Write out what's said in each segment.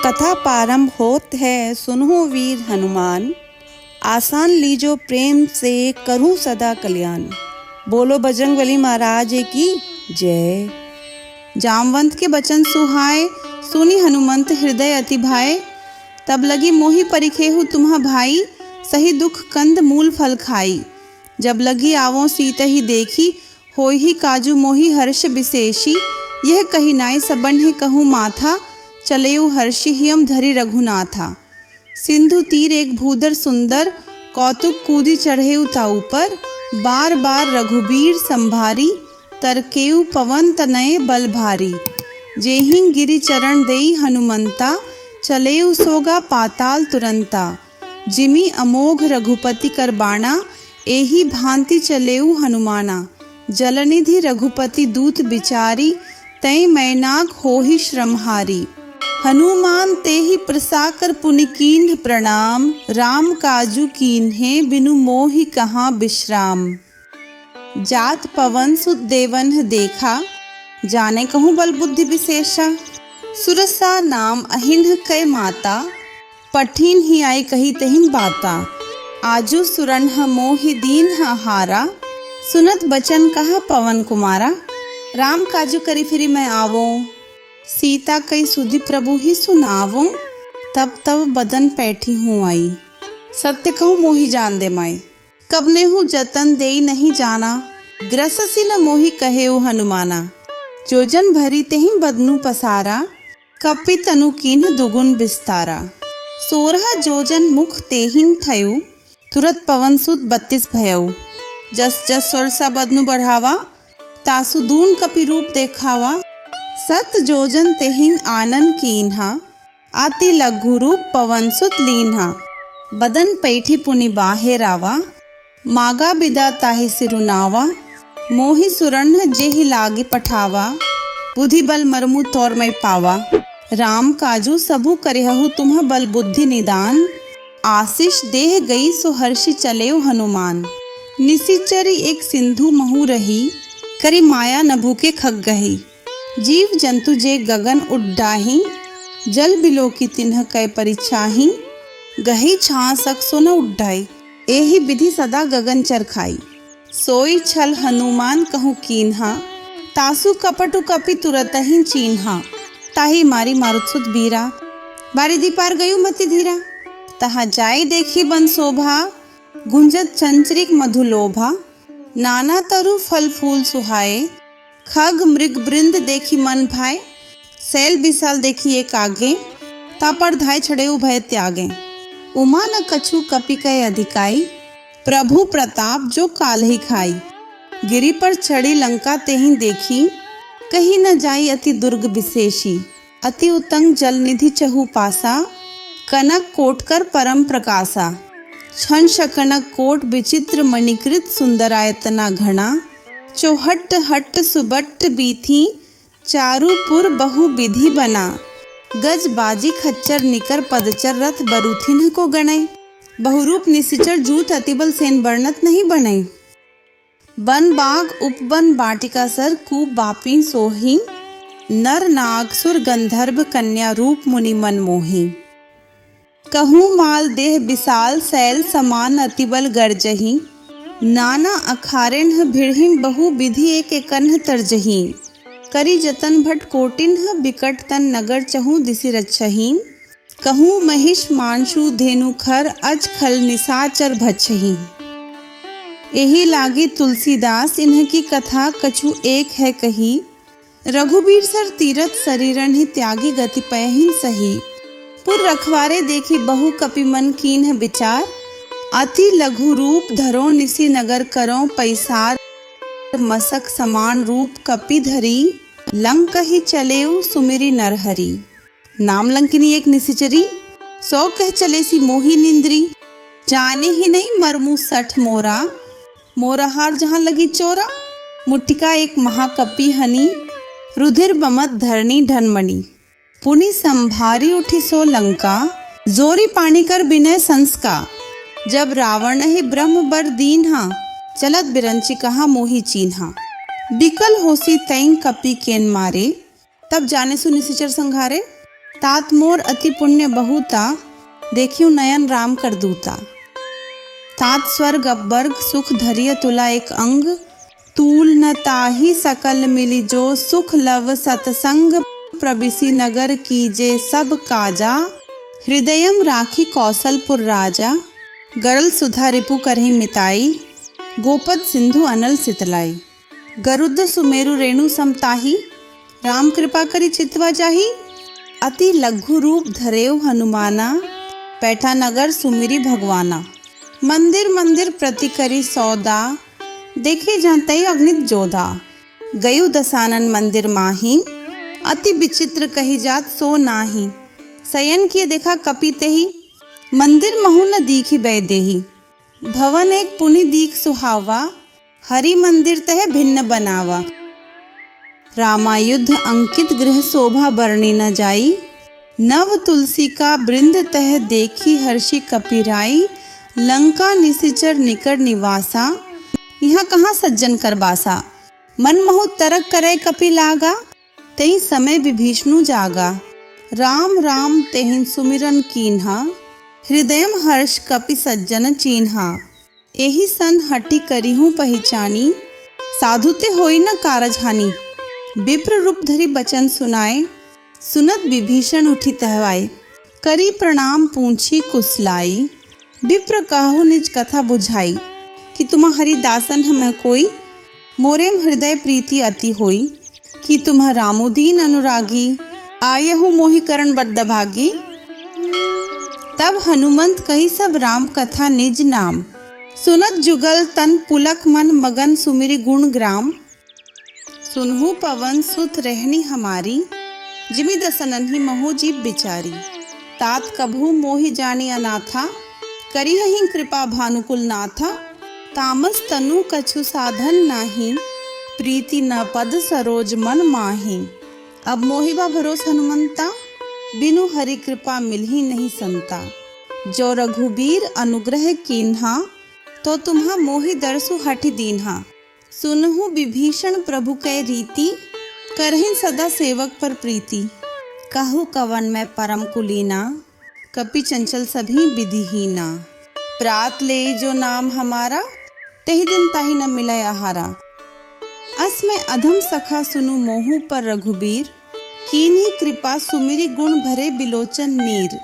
कथा प्रारंभ होत है, सुनो वीर हनुमान। आसान लीजो प्रेम से, करूं सदा कल्याण। बोलो बजरंगबली महाराज की जय। जामवंत के बचन सुहाए, सुनी हनुमंत हृदय अति भाए। तब लगी मोहि परिखेहु तुम्हा भाई, सही दुख कंद मूल फल खाई। जब लगी आवों सीत ही देखी, होई ही काजू मोहि हर्ष विशेषी। यह कही नाई सबन है कहूँ माथा, चलेऊ हर्षि हियम धरि रघुनाथा। सिंधु तीर एक भूधर सुंदर, कौतुक कूदी चढ़ेऊ ताऊ पर। बार बार रघुबीर संभारी, तरकेऊ पवन तनय बल भारी। जेहि गिरि चरण देई हनुमंता, चलेऊ सोगा पाताल तुरंता। जिमि अमोघ रघुपति कर बाणा, एही भांति चलेऊ हनुमाना। जलनिधि रघुपति दूत बिचारी, तै मैनाक होहि श्रमहारी। हनुमान तेहि प्रसाकर पुनि कीन्ह प्रणाम। राम काजू कीन्हे, बिनु मोहि कहाँ विश्राम। जात पवन सुत देवन देखा, जाने कहूँ बल बुद्धि विशेषा। सुरसा नाम अहिन्ह कै माता, पठिन ही आई कही तहिन बाता। आजू सुरन्ह मोहि दीन्ह हारा, सुनत बचन कहा पवन कुमारा। राम काजू करी फिरी मैं आवों, सीता कई सुधि प्रभु ही सुनावों। तब तब बदन पैठी हूँ आई, सत्य कहूँ मोहि जान दे माई। कबने हूँ जतन देई नहीं जाना, ग्रससी न मोहि कहेऊ हनुमाना। जोजन भरी तेहि बदनु पसारा, कपि तनु कीन्ह दुगुन विस्तारा। 16 जोजन मुख तेहिन थयु, तुरत पवन सुत 32 भयउ। जस जस सरसा बदनु बढ़ावा, तासु दून कपि रूप देखावा। 7 जोजन तेहिन आनन कीन्हा, आति लघु रूप पवन सुत लीन्हा। बदन पैठी पुनि बाहेर आवा, मागा बिदा ताहि सिरुनावा। मोहि सुरन्ह जेहि लागे पठावा, बुद्धि बल मरमु तौर मैं पावा। राम काजू सबु करेहु तुम्ह बल बुद्धि निदान, आशीष देह गई सो हर्षि चलेऊ हनुमान। निशिचरी एक सिंधु महु रही, करी माया न भूखे खग गही। जीव जंतु जे गगन उड्डाही, जल बिलो की तिन्ह कै परिछाही। गही छासक सो न उड्डाई, एहि विधि सदा गगन चरखाई। सोई छल हनुमान कहूँ कीन्हा, तासु कपटु कपि तुरत ही चीन्हा। ताही मारी मारुतसुत बीरा, बारी दी पार गयु मति धीरा। तहा जाई देखी बन शोभा, गुंजत चंचरिक मधुलोभा। नाना तरु फल फूल सुहाए, खग मृग बृंद देखी मन भाए। सैल विशाल देखी एक आगे, तापर धाय छड़ेऊ भय त्यागे। उमा न कछु कपि कै अधिकाई, प्रभु प्रताप जो काल ही खाई। गिरि पर चढ़ी लंका तेहि देखी, कहीं न जाई अति दुर्ग विशेषी। अति उतंग जल निधि चहु पासा, कनक कोटकर परम प्रकाशा। छन शकनक कोट विचित्र मणिकृत, सुंदरायतना घना। चौहट हट सुबट्ट बीथी, चारुपुर बहु विधि बना। गज बाजी खच्चर निकर, पदचर रथ बरूथिन को गणई। बहुरूप निशिचर जूत अतिबल सेन वर्णत नहीं बनई। बन बाग उपवन बाटिका सर, कूप बापी सोही। नर नाग सुर गंधर्व, कन्या रूप मुनि मन मोही। कहूँ माल देह विशाल, सैल समान अतिबल गर्जही। नाना अखारेन्ह भिड़हिं, बहु विधि एक एकन्ह तरजही। करी जतन भट कोटिन्ह, बिकट तन नगर चहु दिसि रक्षहीं। कहूँ महिष मांशु धेनु खर, अज खल निशाचर भक्षहीं। एहि लागी तुलसीदास, इन्ह की कथा कछु एक है कही। रघुबीर सर तीरथ शरीरन ही, त्यागी गति पयहिं सही। पुर रखवारे देखी बहु कपि मन कीन्ह विचार। अति लघु रूप धरो निसि नगर करो पैसार। मसक समान रूप कपि धरी, लंक ही चलेऊ सुमिरि नरहरि। नाम लंकिनी एक निशिचरी, सौ कह चले सी मोहि निंद्री। जाने ही नहीं मरमु 60 मोरा, मोरा हार जहाँ लगी चोरा। मुट्टिका एक महाकपि हनी, रुधिर बमत धरनी ढनमणि। पुनि संभारी उठी सो लंका, जोरी पानी कर बिनय संस्का। जब रावण ही ब्रह्म बर दीन्हा, चलत बिरंची कहा मोहि चीन्हा। बिकल होसी तैं कपि केन मारे, तब जाने सु निशिचर संघारे। तात मोर अति पुण्य बहुता, देखियो नयन राम कर दूता। तात स्वर्ग अपवर्ग सुख धरिय तुला एक अंग, तूल न ताहि सकल मिली जो सुख लव सतसंग, प्रबिसी नगर कीजे सब काजा, हृदयम राखी कौशलपुर राजा, गरल सुधा रिपु करहि मिताई, गोपद सिंधु अनल सितलाई। गरुड़ सुमेरु रेणु समताही, राम कृपा करी चितवा जाही, अति लघु रूप धरेव हनुमाना, पैठा नगर सुमिरी भगवाना। मंदिर मंदिर प्रति करी सौदा, देखे जानते अग्नित जोधा, गयु दसानन मंदिर माही, अति विचित्र कही जात सो नाही, शयन किए देखा कपि तेहि, मंदिर महु न दीखी बैदेही, भवन एक पुनि दीख सुहावा, हरि मंदिर तह भिन्न बनावा। रामायुद्ध अंकित गृह शोभा बरनी न जाई, नव तुलसी का बृंद तह देखी हर्षि कपिराई, लंका निशिचर निकट निवासा, यहाँ कहाँ सज्जन कर बासा, मन महु तरक करे कपि लागा, तेहि समय विभीषणु जागा, राम राम तेहिं सुमिरन कीन्हा, हृदयम हर्ष कपि सज्जन चीन्हा, एहि सन हटि करिहूँ पहचानी, साधु ते होई न कारज हानि। विप्र रूप धरि बचन सुनाए, सुनत विभीषण उठी तहवाए, करी प्रणाम पूछी कुशलाई, विप्र कहु निज कथा बुझाई, कि तुम्हारी दासन हम कोई, मोरेम हृदय प्रीति अति होई, कि तुम रामुदीन अनुरागी, आयहु मोहि करण बद्ध भागी। तब हनुमंत कही सब राम कथा निज नाम, सुनत जुगल तन पुलक मन मगन सुमिरि गुण ग्राम, सुनहु पवन सुत रहनी हमारी, जिमि दसनन ही महु जीव बिचारी, तात कभू मोहि जानी अनाथा, करिहहि कृपा भानुकुल नाथा, तामस तनु कछु साधन नाही, प्रीति न पद सरोज मन माही। अब मोहिबा भरोस हनुमंता, बिनु हरि कृपा मिलही नहीं संता, जो रघुबीर अनुग्रह कीन्हा, तो तुम्हा मोहि दरसु हठि दीन्हा, सुनहु विभीषण प्रभु कै रीति, करहिं सदा सेवक पर प्रीति, कहु कवन मैं परम कुलीना, कपि चंचल सभी विधिहीना, प्रात ले जो नाम हमारा, तेहि दिन ताहि न मिलै आहारा। अस में अधम सखा सुनु मोहु पर रघुबीर, कीन्ही कृपा सुमिरि गुण भरे बिलोचन नीर,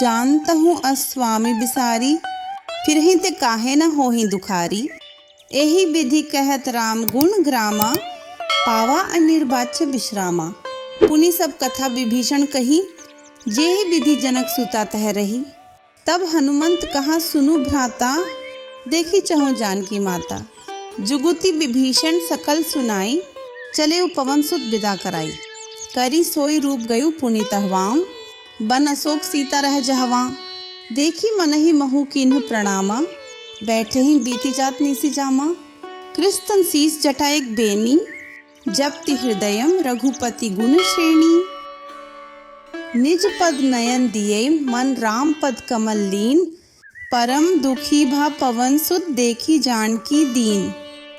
जानता हूँ अस स्वामी बिसारी, फिरहि ते काहे न होहि दुखारी, एहि विधि कहत राम गुण ग्रामा, पावा अनिर्वाच्य विश्रामा। पुनि सब कथा विभीषण कही, जेहि विधि जनक सुता तह रही, तब हनुमंत कहा सुनु भ्राता, देखी चहु जानकी माता, जुगुति विभीषण सकल सुनाई, चले पवन सुत विदा कराई, करी सोई रूप गयु पुनि तहवाम, बन अशोक सीता रह जहवा, देखी मनहि महु कीन्ह प्रणामा, बैठे ही बीती जात निसी जामा, कृस्तन शीस जटा एक बेनी, जपति हृदयम रघुपति गुण श्रेणी, निज पद नयन दिए मन राम पद कमल लीन, परम दुखी भा पवन सुत देखी जानकी दीन,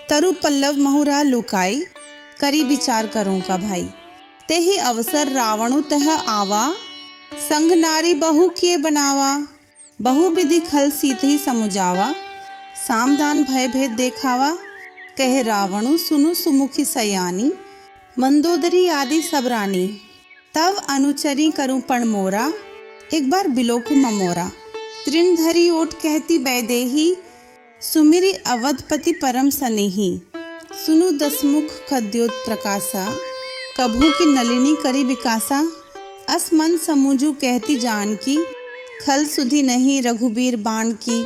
तरु पल्लव महुरा लुकाई, करी विचार करूं का भाई, तेहि अवसर रावणु तह आवा, संग नारी बहु किए बनावा, बहु विधि खल सीते समुझावा, सामदान भय भेद देखावा, कह रावणु सुनु सुमुखी सयानी, मंदोदरी आदि सब रानी, तब अनुचरी करूं पण मोरा, एक बार बिलोकु ममोरा, तृणधरी ओट कहती बैदेही, सुमिरि अवधपति परम सनेही, सुनु दसमुख खद्योत प्रकाशा, कभू की नलिनी करी विकासा, अस मन समूझू कहती जानकी, खल सुधि नहीं रघुबीर बाण की,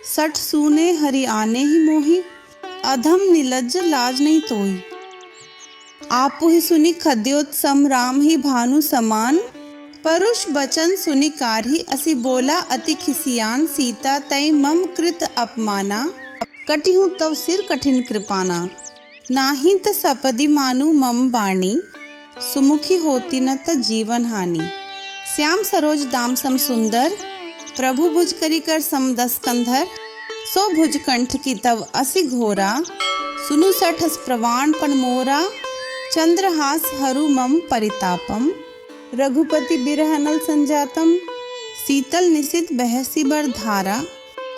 सठ सूने हरि आने ही मोही, अधम निलज्ज लाज नहीं तोही, आपु ही सुनी खद्योत सम राम ही भानु समान, परुष बचन सुनि कारहि असि बोला अति खिसियान, सीता तै मम कृत अपमाना, कटिहु तव सिर कठिन कृपाना, नाही त सपदि मानु मम बाणी, सुमुखी होती न त जीवन हानि। श्याम सरोज दाम सम सुंदर, प्रभु भुज करी कर सम दस कंधर, सो भुज कंठ की तव असि घोरा, सुनु सठस प्रवाण पण मोरा, चंद्रहास हरु मम परितापम, रघुपति बिरह अनल संजातम, शीतल निशित बहसी बर धारा,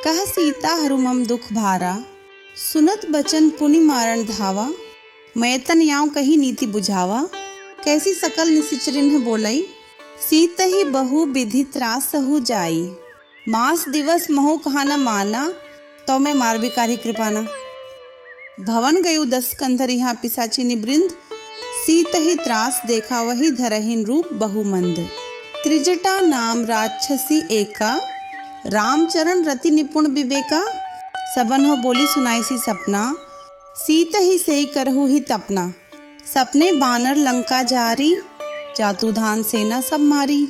कह सीता हरुमम दुख भारा, सुनत बचन पुनि मारण धावा, मैतन याव कही नीति बुझावा, कैसी सकल निशिचरिन बोलई, सीत ही बहु विधि त्रास सहु जाई, मास दिवस महु कहा न माना, तो मैं मारविकारी कृपाना। भवन गयु 10 कंधर यहाँ पिसाची निवृंद, सीत ही त्रास देखा वही धरहीन रूप बहुमंद, त्रिजटा नाम राक्षसी एका, रामचरण रति निपुण विवेका, सबन हो बोली सुनाई सी सपना, सीत ही सही करहु ही तपना, सपने बानर लंका जारी, जातुधान सेना सब मारी,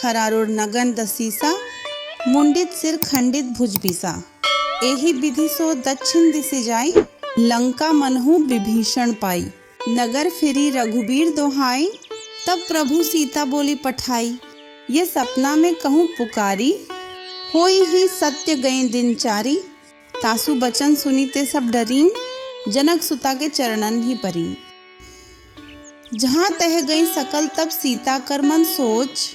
खरारुड़ नगन दसीसा, मुंडित सिर खंडित भुज बिसा, एही विधि सो दक्षिण दिशि जाई, लंका मनहु विभीषण पाई, नगर फिरी रघुबीर दोहाई, तब प्रभु सीता बोली पठाई, ये सपना में कहूँ पुकारी, होई ही सत्य गए दिन चारी, तासु बचन सुनीते सब डरीन, जनक सुता के चरणन ही परी। जहाँ तह गई सकल तब सीता कर मन सोच,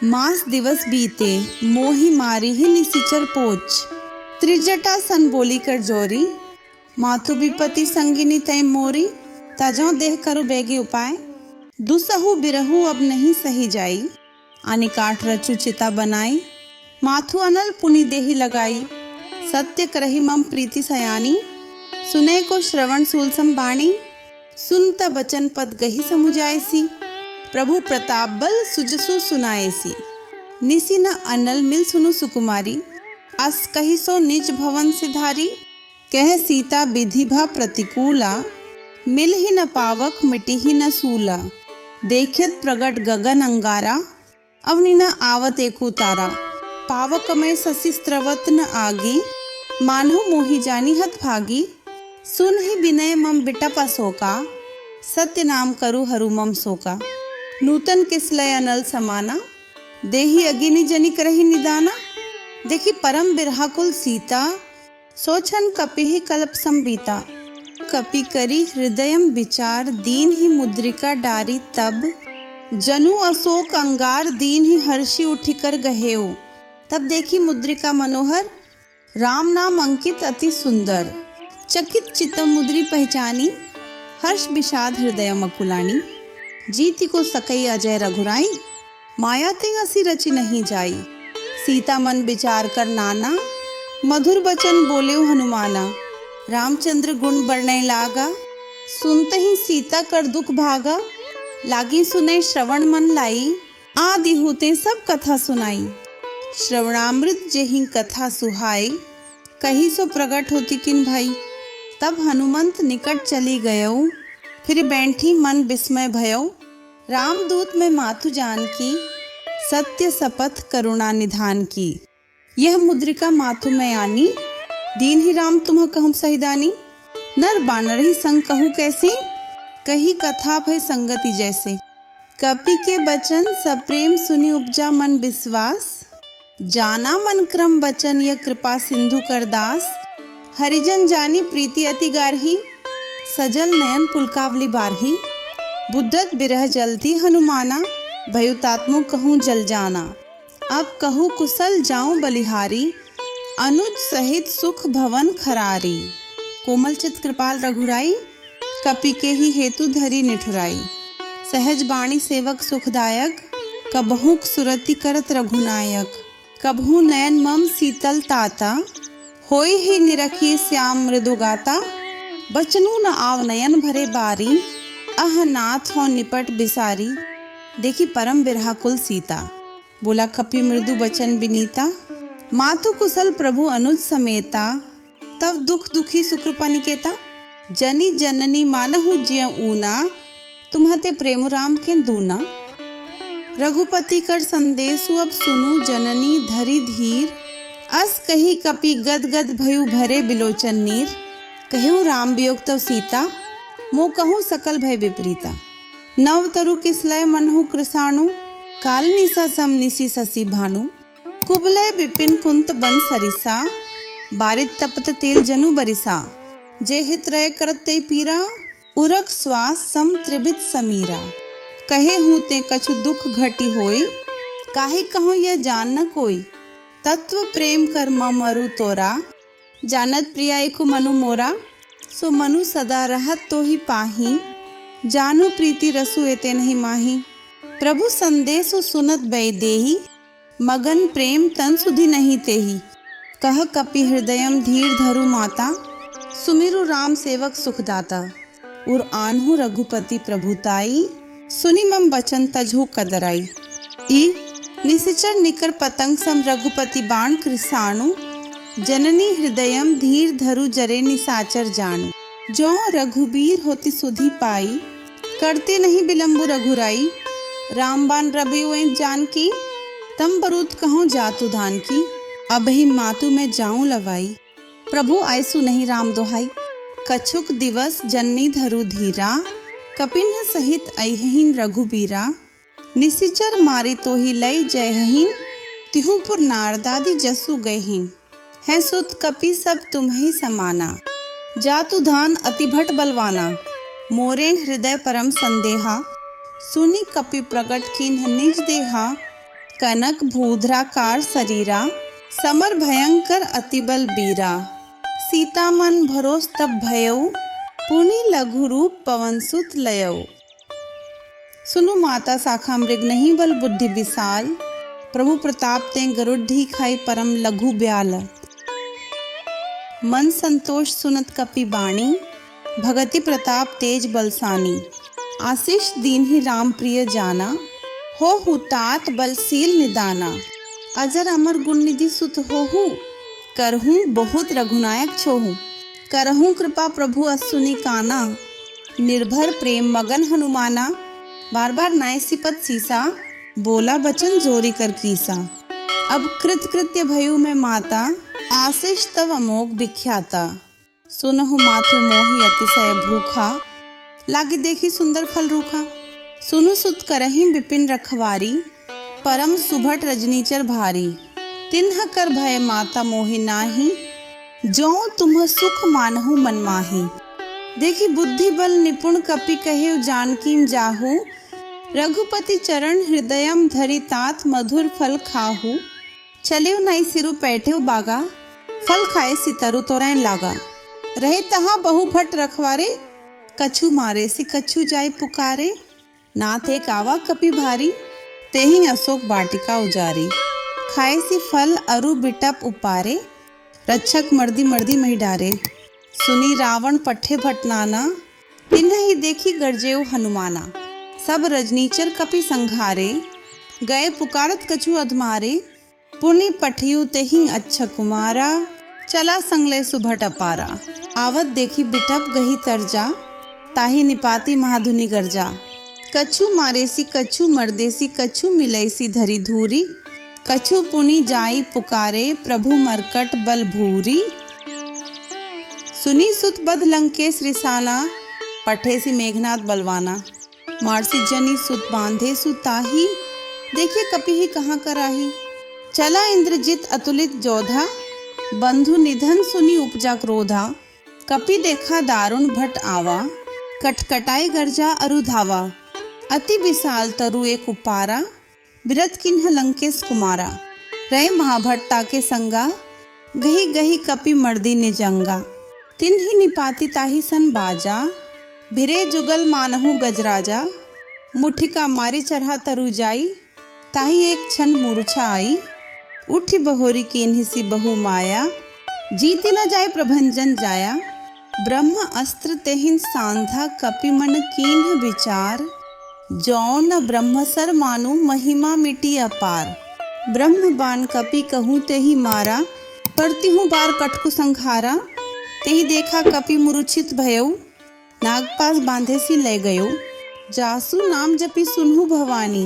मास दिवस बीते मोहि मारी ही निशिचर पोच, त्रिजटा सन बोली कर जोरी, माथु विपति संगिनी तय मोरी, तजो देह करु बेगे उपाय, दुसहु बिरहु अब नहीं सही जाई, आनी काठ रचु चिता बनाई, माथु अनल पुनि देहि लगाई, सत्य करहि मम प्रीति सयानी, सुने को श्रवण सूल संबाणी, सुनत बचन पद गही समुझाएसी, प्रभु प्रताप बल सुजसु सुनाएसी, निसी न अनल मिल सुनु सुकुमारी, अस कही सो निज भवन सिधारी, कह सीता विधि भा प्रतिकूला, मिल ही न पावक मिटी ही न सूला, देखित प्रगट गगन अंगारा, अवनि न आवत एकु तारा, पावक में ससी स्त्रवत न आगी, मानो मोहि जानी हत भागी, सुन ही विनय मम बिटप अशोका, सत्य नाम करु हरु मम शोका, नूतन किसलय अनल समाना, देहि अगिनि जनि करहि निदाना, देखी परम बिरहाकुल सीता, सोचन कपि कल्प संबीता, कपि करी हृदयम विचार, दीन ही मुद्रिका डारी तब, जनु अशोक अंगार दीन ही हर्षि उठिकर गहेऊ, तब देखी मुद्रिका मनोहर, राम नाम अंकित अति सुंदर, चकित चित्तम मुद्री पहचानी, हर्ष विषाद हृदय मकुलानी, जीति को सकई अजय रघुराई, माया ते असी रचि नहीं जाई, सीता मन विचार कर नाना, मधुर बचन बोले हनुमाना, रामचंद्र गुण बरनै लागा, सुनते ही सीता कर दुख भागा, लागी सुने श्रवण मन लाई, आदि होते सब कथा सुनाई, श्रवणामृत जेहि कथा सुहाई, कही सो प्रकट होती किन भाई, तब हनुमंत निकट चली गयऊ, फिर बैठी मन विस्मय भयऊ, रामदूत में माथु जान की, सत्य शपथ करुणा निधान की, यह मुद्रिका माथु में आनी, दीन ही राम तुम कहूँ सहिदानी, नर बानर ही संग कहूँ कैसे, कही कथा भय संगति जैसे, कपि के बचन सप्रेम सुनि उपजा मन विश्वास, जाना मन क्रम बचन यह कृपा सिंधु कर दास, हरिजन जानी प्रीति अति गारही, सजल नयन पुलकावली बारही, बुद्धत बिरह जलती हनुमाना, भयुतात्मु कहूँ जल जाना, अब कहूँ कुशल जाऊं बलिहारी, अनुज सहित सुख भवन खरारी, कोमल चित कृपाल रघुराई, कपि के ही हेतु धरी निठुराई, सहज बाणी सेवक सुखदायक, कबहू सुरति करत रघुनायक, कबहू नयन मम शीतल ताता, होई ही निरखी श्याम मृदु गाता, बचनू न आव नयन भरे बारी, अह नाथ हो निपट बिसारी, देखी परम बिरहाकुल सीता, बोला कपि मृदु बचन विनीता, माथु कुशल प्रभु अनुज समेता, तब दुख दुखी सुकृपा निकेता, जनी जननी मानहु जिय ऊना, तुम्हते प्रेम राम के दूना, रघुपति कर संदेशु अब सुनु जननी धरी धीर, अस कही कपि गद गद भयु भरे बिलोचन नीर, कहूँ राम वियोग तव सीता, मो कहूँ सकल भय विपरीता, नव तरु किसलय मनहु कृसाणु, काल निशा सम निशि शशि भानु, कुबलय विपिन कुंत बन सरिसा, बारित तपत तेल जनु बरिसा, जे हित रय करत ते पीरा, उरक श्वास सम त्रिभित समीरा, कहे हूँ ते कछु दुख घटी होई, काहे कहूँ यह जान न कोई। तत्व प्रेम कर मरु तोरा, जानत प्रिया एक मनु मोरा। सो मनु सदा रहत तो ही पाही, जानु प्रीति रसु एते नहीं माही। प्रभु संदेश सुनत बै देही, मगन प्रेम तन सुधि नहीं तेही। कह कपि हृदयम धीर धरु माता, सुमिरु राम सेवक सुखदाता। उर आन्हु रघुपति प्रभुताई, सुनि मम बचन तजहु कदराई। ई निशिचर निकर पतंग सम रघुपति बाण कृसाणु, जननी हृदयम धीर धरु जरे निसाचर जानू। जो रघुबीर होती सुधि पाई, करते नहीं बिलम्बु रघुराई। रामबान रबि जानकी, तम बरूद कहूँ जातु धान की। अब ही मातु में जाऊं लवाई, प्रभु आयसु नहीं राम दोहाई। कछुक दिवस जननी धरु धीरा, कपिन सहित अहिन रघुबीरा। निशिचर मारी तो ही लई जयहीन, तिहुपुर नारदादी जसु गयहीन। है सुत कपि सब तुम्हें समाना, जातु धान अति भट बलवाना। मोरे हृदय परम संदेहा, सुनी कपि प्रकट कीन्ह निज देहा। कनक भूधराकार शरीरा, समर भयंकर अति बल बीरा। सीता मन भरोस तब भयो, पुनि लघु रूप पवन सुत लयो। सुनु माता शाखा मृग नहीं बल बुद्धि विशाल, प्रभु प्रताप ते गरुड़ खाई परम लघु ब्याल। मन संतोष सुनत कपि बाणी, भगति प्रताप तेज बलसानी। आशीष दीन ही राम प्रिय जाना, हो हुतात बलशील निदाना। अजर अमर गुण निधि सुत होहु, करहूँ बहुत रघुनायक छोहू। करहूँ कृपा प्रभु असुनी काना, निर्भर प्रेम मगन हनुमाना। बार बार नाय सिपत सीसा, बोला बचन जोरी कर कीसा। अब कृत कृत्य भयु में माता, आशीष तव अमोघ विख्याता। सुनहु माथु मोहि अतिशय भूखा, लागे देखी सुंदर फल रूखा। सुनु सुत करही विपिन रखवारी, परम सुभट रजनीचर भारी। तिन्ह कर भय माता मोहि नाही, जो तुम सुख मानहु मन माही। देखी बुद्धि बल निपुण कपि कहे जानकीन जाहू। रघुपति चरण हृदयम धरि तात मधुर फल खाहू। चलियो नाई सिरु पैठेव बागा, फल खाए सितरु तोरैन लागा। रहे तहाँ बहु भट रखवारे, कछु मारे सि कछु जाय पुकारे। नाथ एक आवा कपि भारी, तेहि अशोक वाटिका उजारी। खाए सी फल अरु बिटप उपारे, रक्षक मर्दी मर्दी मही डारे। सुनी रावण पट्ठे भटनाना, तिन्ह ही देखी गरजेऊ हनुमाना। सब रजनीचर कपि संघारे, गए पुकारत कछु अधमारे। पुनि पठियु तेहि अच्छा कुमारा, चला संगले सुभट अपारा। आवत देखी बिटप गही तरजा, ताहि निपाती महाधुनि गर्जा। कछु मारेसी कछु मर्देसी, कछु मिलैसी धरी धूरी। कछु पुनि जाई पुकारे, प्रभु मरकट बल भूरी। सुनी सुत बद लंकेश रिसाना, पठेसी मेघनाथ बलवाना। मारसी जनी सुत बांधे सुताही, देखिए कपि ही कहाँ कराही। चला इंद्रजित अतुलित जोधा, बंधु निधन सुनी उपजा क्रोधा। कपि देखा दारुण भट आवा, कटकटाई गर्जा अरु धावा। अति विशाल तरु एक उपारा, बिरत किन्ह लंकेश कुमारा। रहे महाभट्टा के संगा, गही गही कपि मर्दी निजंगा। तिन्हि निपाति ताहि सन बाजा, भिरे जुगल मानहु गजराजा। मुठिका मारी चढ़ा तरु जाई, ताहि एक क्षण मूर्छा आई। उठी बहोरी किन्हि सी बहु माया, जीति न जाय प्रभंजन जाया। ब्रह्म अस्त्र तेहिन सांधा, कपि मन कीन्ह विचार। जौन ब्रह्मसर मानु, महिमा मिटी अपार। ब्रह्म बान कपि कहूँ तेहि मारा, करती हूँ बार कटकु संघारा। तेहि देखा कपि मूर्छित भयउ, नागपास बांधे सी ले गयो। जासु नाम जपि सुनहु भवानी,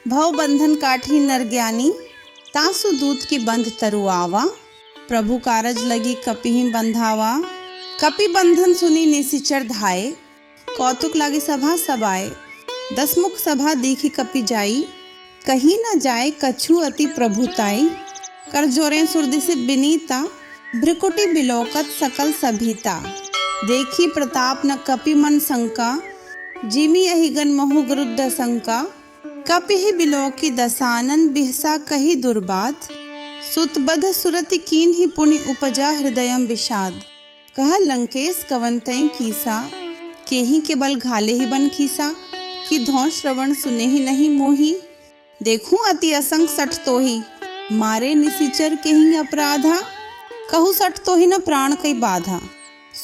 भव बंधन काठी नर ज्ञानी। तासु दूत की बंध तरु आवा, प्रभु कारज लगी कपि ही बंधावा। कपि बंधन सुनी निशिचर धाये, कौतुक लागे सभा सबाए। दसमुख सभा देखी कपि जाई, कहीं न जाए कछु अति प्रभुताई। कर जोरे सुरदि से बिनीता, भ्रिकुटी बिलोकत सकल सभीता। देखी प्रताप न कपि मन शंका, जिमि अहिगन महु गरुद्ध शंका, कपिहि बिलोकी दसानन बिहसा कही दुर्बात, सुतबध सुरति कीन्हि पुनि उपजा हृदयम विषाद। कह लंकेश कवंतई कीसा, केहि के बल घाले ही बन खीसा, कि धौं श्रवण सुने ही नहीं मोही। देखूं अति असंग सठ तो ही, मारे निशिचर केहि अपराधा, कहु सठ तो ही न प्राण कई बाधा।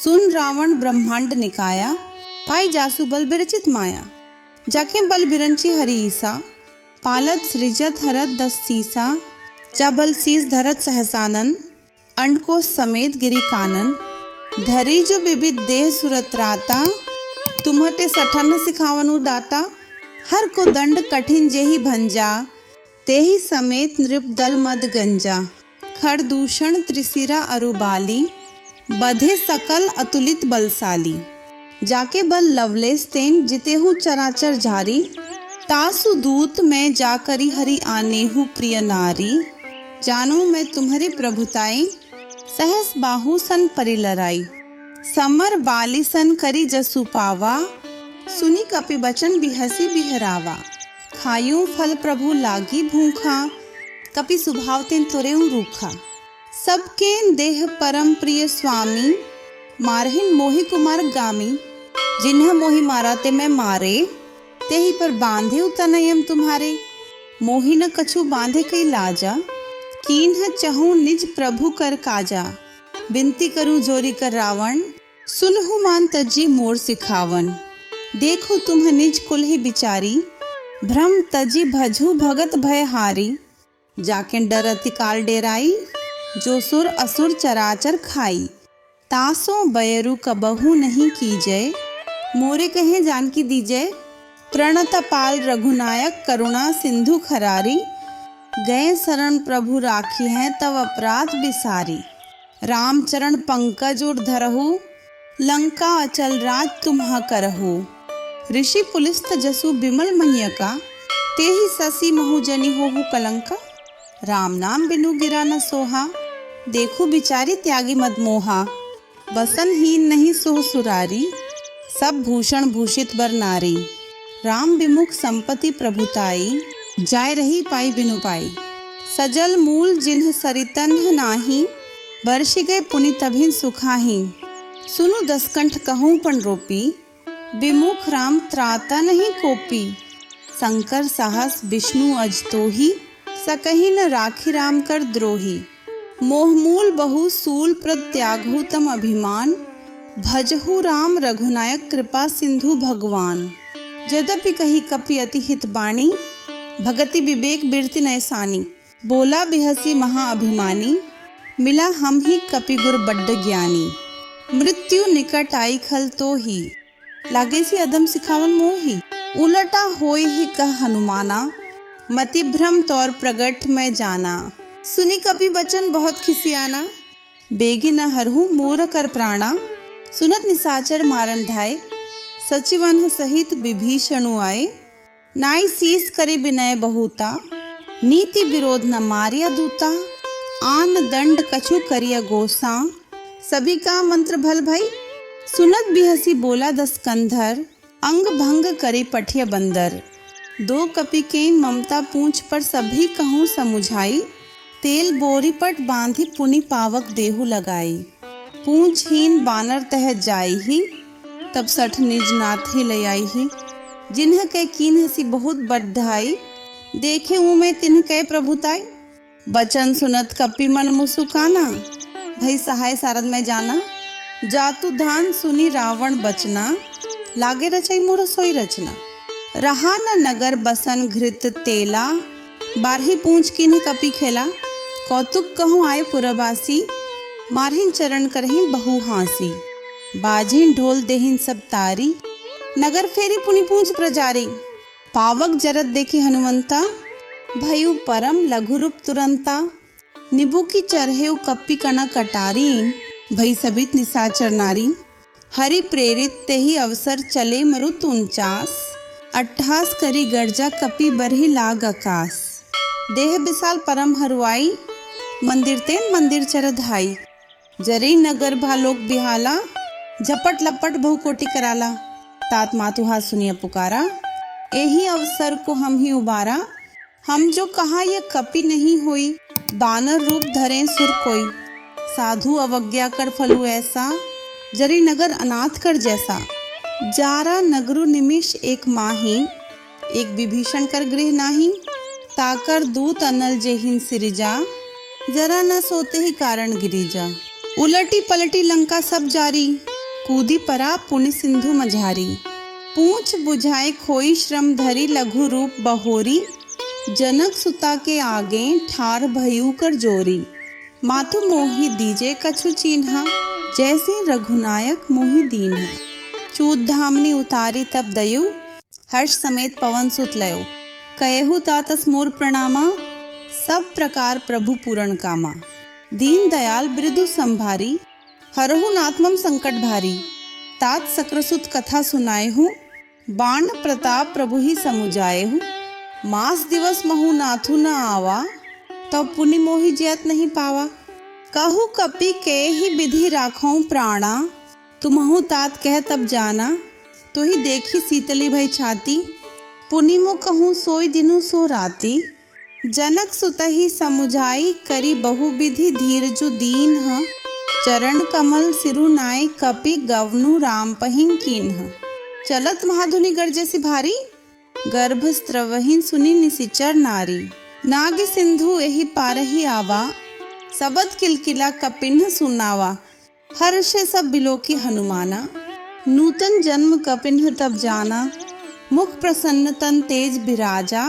सुन रावण ब्रह्मांड निकाया, पाई जासु बल बिरचित माया। जाके बल बिरंची हरि ईसा, पालत सृजत हरत दस सीसा। जा बल सीस धरत सहसानन, अंडकोश समेत गिरी कानन। धरी जो विविध देह सुरत राता, तुम्हते सठन सिखावनु दाता। हर को दंड कठिन जेहि भंजा, तेहि समेत नृप दल मद गंजा। खर दूषण त्रिशिरा अरुबाली, बधे सकल अतुलित बलशाली। जाके बल लवलेस तेन जितेहु चराचर झारी, तासु दूत मैं जाकरी हरि आनेहु प्रिय नारी। जानो मैं तुम्हारे प्रभुताई, सहस बाहु सन परि लराई। समर बाली सन करी जसु पावा, सुनी कपि बचन बिहसी बिहरावा। खायूं फल प्रभु लागी भूखा, कपि सुभाव तेन तुरेउ रूखा। सबके देह परम प्रिय स्वामी, मारहिन मोहि कुमार गामी। जिन्ह मोहि मारा ते मैं मारे, तेहि पर बांधे तनयम तुम्हारे। मोहि न कछु बांधे कई लाजा, कीन्ह चहूं निज प्रभु कर काजा। बिनती करूं जोरी कर रावण, सुनहु मान तजी मोर सिखावन। देखो तुम निज कुल ही बिचारी, भ्रम तजी भजू भगत भय हारी। जाके डरति काल डेराई, जो सुर असुर चराचर खाई। तासों बयरु कबहु नहीं कीजय, मोरे कहे जानकी दीजय। प्रणत पाल रघुनायक करुणा सिंधु खरारी, गए शरण प्रभु राखी हैं तव अपराध बिसारी। रामचरण पंकज उर धरहु, लंका अचल राज तुम्हा करहु। ऋषि पुलिस्त जसु बिमल मह्यका, तेहि ससी महु जनि होहु कलंका। राम नाम बिनु गिरा न सोहा, देखु बिचारी त्यागी मद मोहा। बसन हीन नहीं सोह सुरारी, सब भूषण भूषित बर नारी। राम विमुख संपत्ति प्रभुताई, जाय रही पाई बिनु पाई। सजल मूल जिन्ह सरितन नाही, बरसि गए पुनि तभिन सुखाही। सुनु दसकंठ कहूँ पण रोपी, विमुख राम त्राता नहीं कोपी। शंकर साहस विष्णु अज तोही, सकहि न राखी राम कर द्रोही। मोहमूल बहु सूल प्रत्याघु तम अभिमान, भजहु राम रघुनायक कृपा सिंधु भगवान। यद्यपि कही कपि अति हित बाणी, भगति विवेक बिरति नैसानी। बोला बिहसी महाअभिमानी, मिला हम ही कपि गुर बड्ड ज्ञानी। मृत्यु निकट आई खल तो ही, लागे सी अदम सिखावन मोही। उलटा होय ही कह हनुमाना, मति भ्रम तौर प्रगट मैं जाना। सुनी कपि बचन बहुत खिसियाना, बेगी न हरहु मोर कर प्राणा। सुनत निसाचर मारन धाय, सचिवन सहित विभीषणु आए। नाई सीस करे विनय बहुता, नीति विरोध न मारिया दूता। आन दंड कछु करिया गोसा, सभी का मंत्र भल भई। सुनत बिहसी बोला दस कंधर, अंग भंग करे पठिया बंदर। दो कपि के ममता पूंछ पर सभी कहूँ समुझाई। तेल बोरी पट बांधी पुनि पावक देहु लगाई। पूंछहीन बानर तह जाई ही, तब सठ निज नाथ ही ले आई ही। जिन्ह के कीन्ह सी बहुत बद्धाई, देखे मैं तिन्ह के प्रभुताई। बचन सुनत कपि मन मुसुकाना, भई सहाय सारद में जाना। जातु धान सुनी रावण बचना, लागे रचई मोर सोई रचना। रहा न नगर बसन घृत तेला, बारही पूंछ किन्ह कपि खेला। कौतुक कहूँ आए पुरबासी, मारहिन चरण करहिन बहु हांसी। बाजिन ढोल देहिन सब तारी, नगर फेरी पुनि पूंछ प्रजारी। पावक जरत देखी हनुमंता, भयु परम लघु रूप तुरंता। निबु की चरहेउ कपि कना कटारी, भई सबित निसाचर नारी। हरि प्रेरित तेहि अवसर चले मरुत 49, 28 करी गर्जा कपि बरहि लाग आकाश। देह विशाल परम हरुआई, मंदिर तेन मंदिर चरधाई। जरी नगर भालोक बिहाला, झपट लपट बहु कोटि कराला। तात मातुहा सुनिया पुकारा, यही अवसर को हम ही उबारा। हम जो कहा ये कपि नहीं होई, बानर रूप धरे सुर कोई। साधु अवज्ञा कर फलु ऐसा, जरी नगर अनाथ कर जैसा। जारा नगरु निमिष एक माही, एक विभीषण कर गृह नाही। ताकर दूत अनल जेहिन सिरिजा, जरा न सोते ही कारण गिरिजा। उलटी पलटी लंका सब जारी, कूदी परा पुण्य सिंधु मझारी। पूंछ बुझाए खोई श्रम धरी, लघु रूप बहोरी। जनक सुता के आगे ठार भयू कर जोरी। मातु मोहि दीजे कछु चिन्हा, जैसे रघुनायक मोहि दीन्हा। चूत धामनी उतारी तब दयु, हर्ष समेत पवन सुत लयो। कयहु तातस मोर प्रणामा, सब प्रकार प्रभु पूरण कामा। दीन दयाल बिरदु संभारी, हरहु नाथमम संकट भारी। तात सक्रसुत कथा सुनाए हूँ, बाण प्रताप प्रभु ही समुझाए हूँ। मास दिवस महु नाथु न आवा, तब पुनि मोहि जयत नहीं पावा। कहु कपि के ही विधि राखऊं प्राणा, तुमहु तात कह तब जाना। तो ही देखी शीतली भई छाती, पुनि मो कहूँ सोई दिनु सो राती। जनक सुतहि समुझाई, करी बहु विधि धीरजु दीन्ह। चरण कमल सिरु नाय, कपि गवनु राम पहिं कीन्ह। चलत महाधुनि गर्जसि भारी, गर्भ स्त्रवहिं सुनि निसिचर नारी। नाग सिंधु एहि पारहि आवा, सबद किलकिला कपिन्ह सुनावा। हर्षे सब बिलोकी हनुमाना, नूतन जन्म कपिन्ह तब जाना। मुख प्रसन्न तन तेज बिराजा,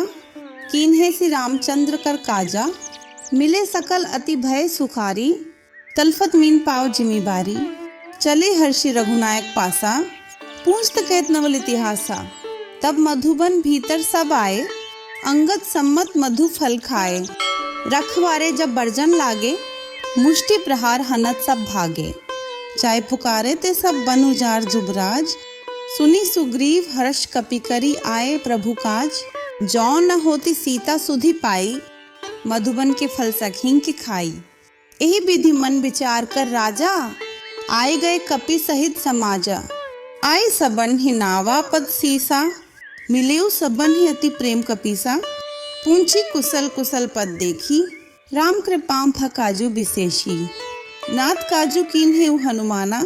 कीन्हे श्री रामचंद्र कर काजा। मिले सकल अति भय सुखारी, तलफत मीन पाव जिमीबारी। चले हर्षि रघुनायक पासा, पूछत कहत नवल इतिहासा। तब मधुबन भीतर सब आए, अंगद सम्मत मधु फल खाए। रखवारे जब बरजन लागे, मुष्टि प्रहार हनत सब भागे। चाहे पुकारे ते सब बन उजार जुबराज, सुनी सुग्रीव हर्ष कपि करी आए प्रभु काज। जौ न होती सीता सुधि पाई, मधुबन के फल सखीं के खाई। यही विधि मन विचार कर राजा, आए गए कपि सहित समाजा। आए सबन ही नावा पद सीसा, मिलेउ सबन ही अति प्रेम कपीसा। पूंछी कुशल कुशल पद देखी, राम कृपाम फकाजु विशेषी। नाथ काजू कीन्हे हनुमाना,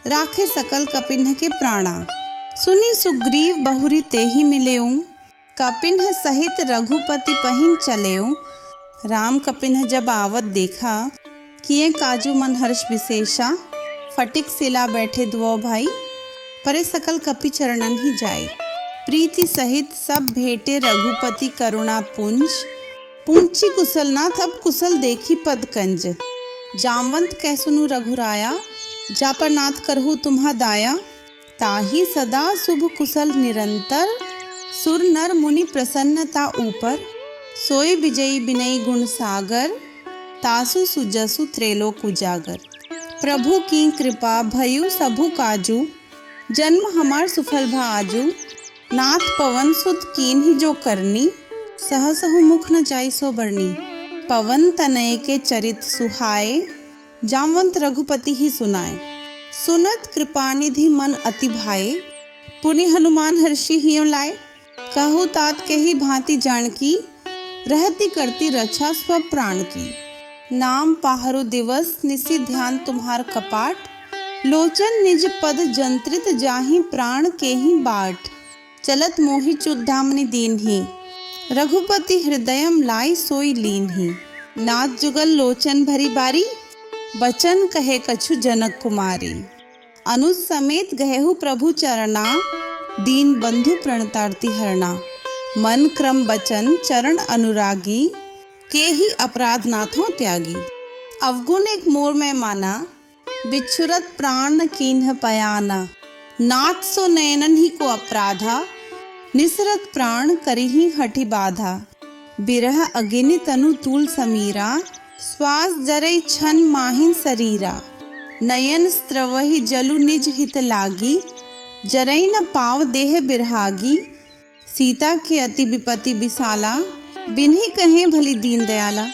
राखे सकल कपिन्ह के प्राणा। सुनी सुग्रीव बहुरी तेहि मिलेऊ, कपिन्ह सहित रघुपति पहिं चलेऊ। राम कपिन्ह जब आवत देखा, किए काजू मन हर्ष विशेषा। फटिक सिला बैठे दुओ भाई, परे सकल कपि चरणन ही जाए। प्रीति सहित सब भेटे रघुपति करुणा पुंज। पूंछी कुशलनाथ अब कुशल देखी पद कंज। जामवंत कह सुनु रघुराया, जा पर नाथ करहु तुम्हा दाया। ताही सदा शुभ कुशल निरंतर, सुर नर मुनि प्रसन्नता ऊपर। सोई विजयी बिनई गुण सागर, तासु सुजसु त्रैलोक उजागर। प्रभु की कृपा भयु सबु काजू, जन्म हमार सुफल भा आजू। नाथ पवन सुत कीन्हि जो करनी, सहसहु मुख न जाई सो बरनी। पवन तनय के चरित सुहाए, जामवंत रघुपति ही सुनाए। सुनत कृपानिधि मन अति भाए, पुनि हनुमान हर्षि हिय लाए। कहु तात के ही भांति जानकी, रहती करती रक्षा स्व प्राण की। नाम पाहरु दिवस निसि ध्यान तुम्हार कपाट। लोचन निज पद जंत्रित जाहि प्राण के ही बाट। चलत मोहि चुद्धामनि दीन्हि, रघुपति हृदयम लाई सोई लीन्हि। नाथ जुगल लोचन भरी बारी, बचन कहे कछु जनक कुमारी। अनुज समेत गहेहु प्रभु चरना, दीन बंधु प्रणतारती हरना। मन क्रम बचन चरण अनुरागी, के ही अपराध नाथों त्यागी। अवगुण एक मोर में माना, बिछुरत प्राण कीन्ह पयाना। नाथ सो नयनन ही को अपराधा, निसरत प्राण करिहि हठि बाधा। बिरह अगिनि तनु तूल समीरा, श्वास जरई छन माहिन शरीरा। नयन स्त्रवहि जलु निज हित लागी, जरई न पाव देह बिरहागी। सीता के अति विपति विशाला, बिन्ही कहे भली दीन दयाला।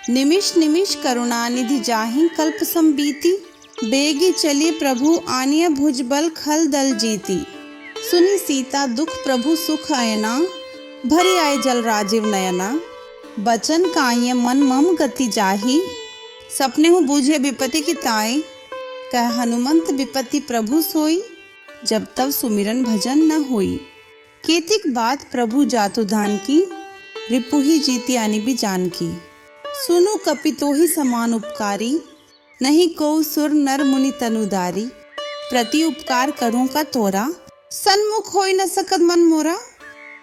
निमिष निमिष करुणा निधि जाहि कल्प संबीति। बेगी चलिए प्रभु आनिया भुजबल खल दल जीती। सुनी सीता दुख प्रभु सुख आयना, भरी आए जल राजीव नयना। बचन काये मन मम गति जाही, सपने हूँ बूझे विपत्ति की ताई। कह हनुमंत विपत्ति प्रभु सोई, जब तब सुमिरन भजन न होई। केतिक बात प्रभु जातु धान की, रिपु ही जीती आनी भी जान की। सुनु कपि तो ही समान उपकारी, नहीं को सुर नर मुनि तनुदारी। प्रति उपकार करूं का तोरा, सन्मुख होई न सकत मन मोरा।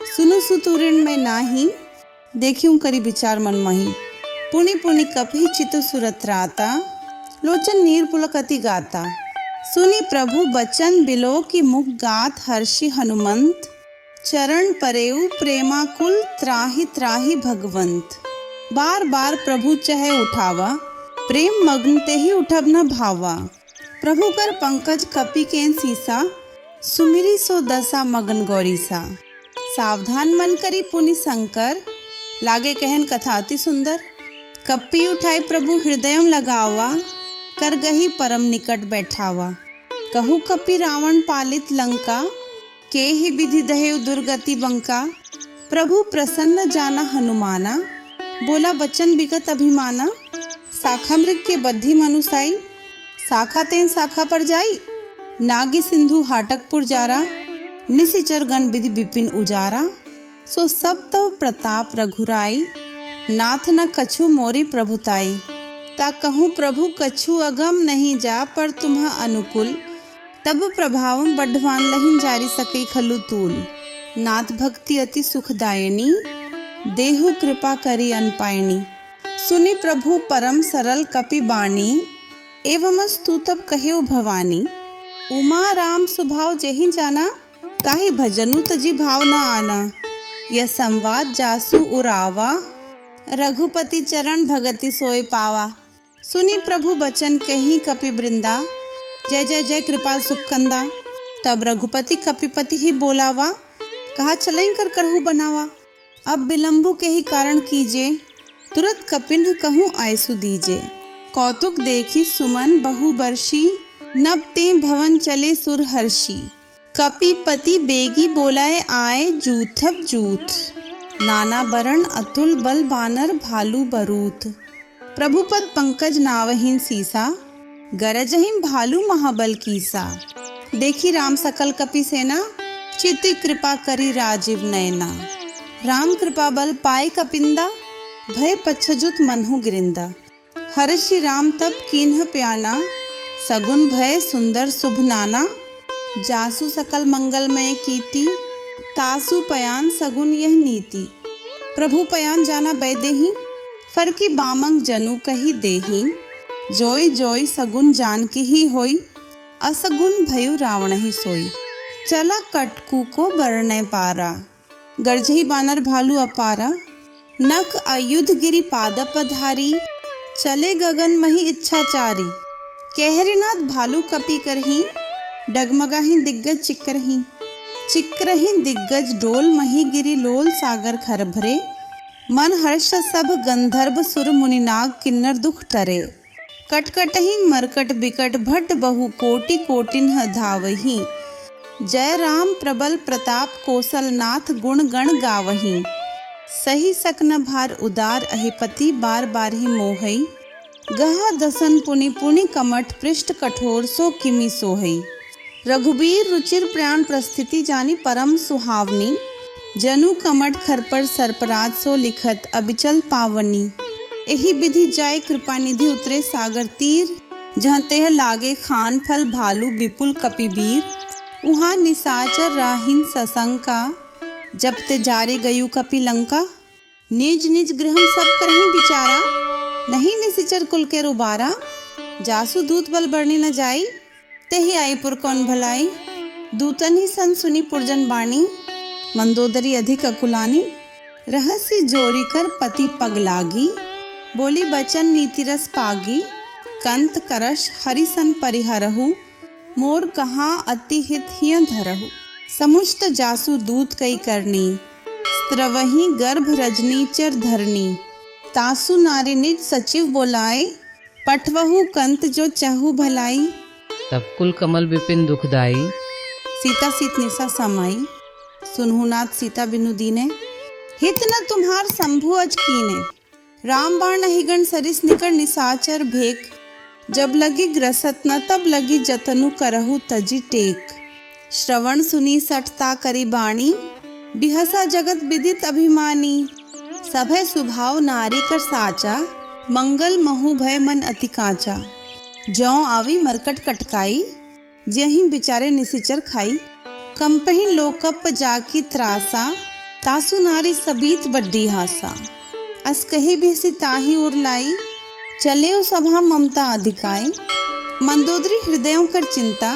सुनु सुतु ऋण में नाही, देखियूं करी विचार मन मही। पुनि पुनि कपि चितु सुरत राता, लोचन नीर पुलकति गाता। सुनी प्रभु बचन बिलो की मुख गात, हर्षि हनुमंत चरण परेऊ प्रेमाकुल। त्राहि त्राहि भगवंत, बार बार प्रभु चहे उठावा, प्रेम मग्न ते ही उठब न भावा। प्रभु कर पंकज कपि केन सीसा, सुमिरी सो दशा मगन गौरी सा। सावधान मन करी पुनि शंकर, लागे कहन कथा अति सुंदर। कपि उठाई प्रभु हृदय लगावा, कर गही परम निकट बैठावा। कहु कपि रावण पालित लंका, के ही विधि दहेउ दुर्गति बंका। प्रभु प्रसन्न जाना हनुमाना, बोला बचन विगत अभिमाना। शाखा मृग के बद्धि मनुसाई, शाखा तेन शाखा पर जाई। नागी सिंधु हाटकपुर जारा, निशिचर गण विधि विपिन उजारा। सो सब तव प्रताप रघुराई, नाथ न कछु मोरी प्रभुताई। ता कहूँ प्रभु कछु अगम नहीं जा, पर तुम्हा अनुकूल। तब प्रभाव बढ़वान लहिन जारी सकई खलु तूल। नाथ भक्ति अति सुखदायिनी, देहु कृपा करी अनपायनी। सुनी प्रभु परम सरल कपि बाणी, एवमस्तु तब कहेउ भवानी। उमा राम सुभाव जेहि जाना, काहि भजनु तजी भाव न आना। यह संवाद जासु उरावा, रघुपति चरण भगति सोय पावा। सुनी प्रभु बचन कही कपि वृंदा, जय जय जय कृपाल सुख कंदा। तब रघुपति कपिपति ही बोलावा, कहा चलई कर करहु बनावा। अब विलंबु के ही कारण कीजे, तुरत कपिन कहूँ आयसु दीजे। कौतुक देखी सुमन बहु बरसी, नब ते भवन चले सुर हर्षी। कपिपति बेगी बोलाए आए, जूथब जूथ। नाना बरण अतुल बल बानर भालू बरूथ। प्रभुपद पंकज नावहीन सीसा, गरजहिम भालू महाबल कीसा। देखी राम सकल कपि सेना, चिति कृपा करी राजीव नयना। राम कृपा बल पाए कपिंदा, भय पच्छजुत मनहु गिरिंदा। हर्षि राम तब कीन्ह प्याना, सगुन भय सुंदर शुभ नाना। जासु सकल मंगलमय कीर्ति, तासु पयान सगुन यह नीति। प्रभु पयान जाना बैदेही, फरकी बामंग जनु कही देही। जोई जोई सगुन जान की ही होई, असगुन भयु रावण ही सोई। चला कटकू को बरने पारा, गर्जही बानर भालू अपारा। नख अयुध गिरी पादप धारी, चले गगन मही इच्छाचारी। कहरीनाथ भालू कपि करही, डगमगाही दिग्गज चिक्रही। चिक्रही दिग्गज डोल मही गिरी लोल सागर खर भरे। मन हर्ष सब गंधर्व सुर मुनिनाग किन्नर दुख टरे। कटकटही मरकट बिकट भट बहु कोटि कोटिन धावही। जय राम प्रबल प्रताप कौशलनाथ गुण गण गावही। सही सकन भार उदार अहिपति बार बार ही मोहई। गहा दसन पुनि पुनि कमठ पृष्ठ कठोर सो किमि सोहई। रघुबीर रुचिर प्राण प्रस्थिति जानी परम सुहावनी। जनु कमठ खर पर सर्पराज सो लिखत अबिचल पावनी। एही विधि जाय कृपा निधि उतरे सागर तीर। जहाँ तेह लागे खान फल भालू विपुल कपिबीर। उहाँ निसाचर राहिन सशंका, जब ते जारे गयु कपि लंका। निज निज गृहम सब करही बिचारा, नहीं निसिचर कुल के रुबारा। जासु दूत बल बरनी न जाई, तेहि आई पुर कौन भलाई। दूतन ही सन सुनी पुरजन बाणी, मंदोदरी अधिक अकुलानी। रहस्य जोरी कर पति पग लागी, बोली बचन नीति रस पागी। कंत करश हरिसन परिहरहु, मोर कहा अति हित हिय धरहु। समुष्ट जासु दूत कई करनी, स्त्रवही गर्भ रजनी चर धरनी। तासु नारी निज सचिव बोलाए, पठवहु कंत जो चाहु भलाई। तब कुल कमल विपिन दुखदाई, सीता सीत निशा समाई, सुनहु नाथ सीता बिनु दीने। हित न तुम्हार शंभु अज कीने, राम बाण हिगण सरिस निकट निसाचर भेक। जब लगी ग्रसत न तब लगी जतनु करहु तजी टेक। श्रवण सुनी सठता करी बाणी, बिहसा जगत विदित अभिमानी। सभय सुभाव नारी कर साचा, मंगल महु भय मन अति काचा। जौ आवी मरकट कटकाई, जहीं बिचारे निसिचर खाई। कंपहिन लोकप जाकी त्रासा, तासु नारी सबीत बड्डी हासा। अस कही भी ताही उर लाई, चले सभा ममता अधिकाई। मंदोदरी हृदयों कर चिंता,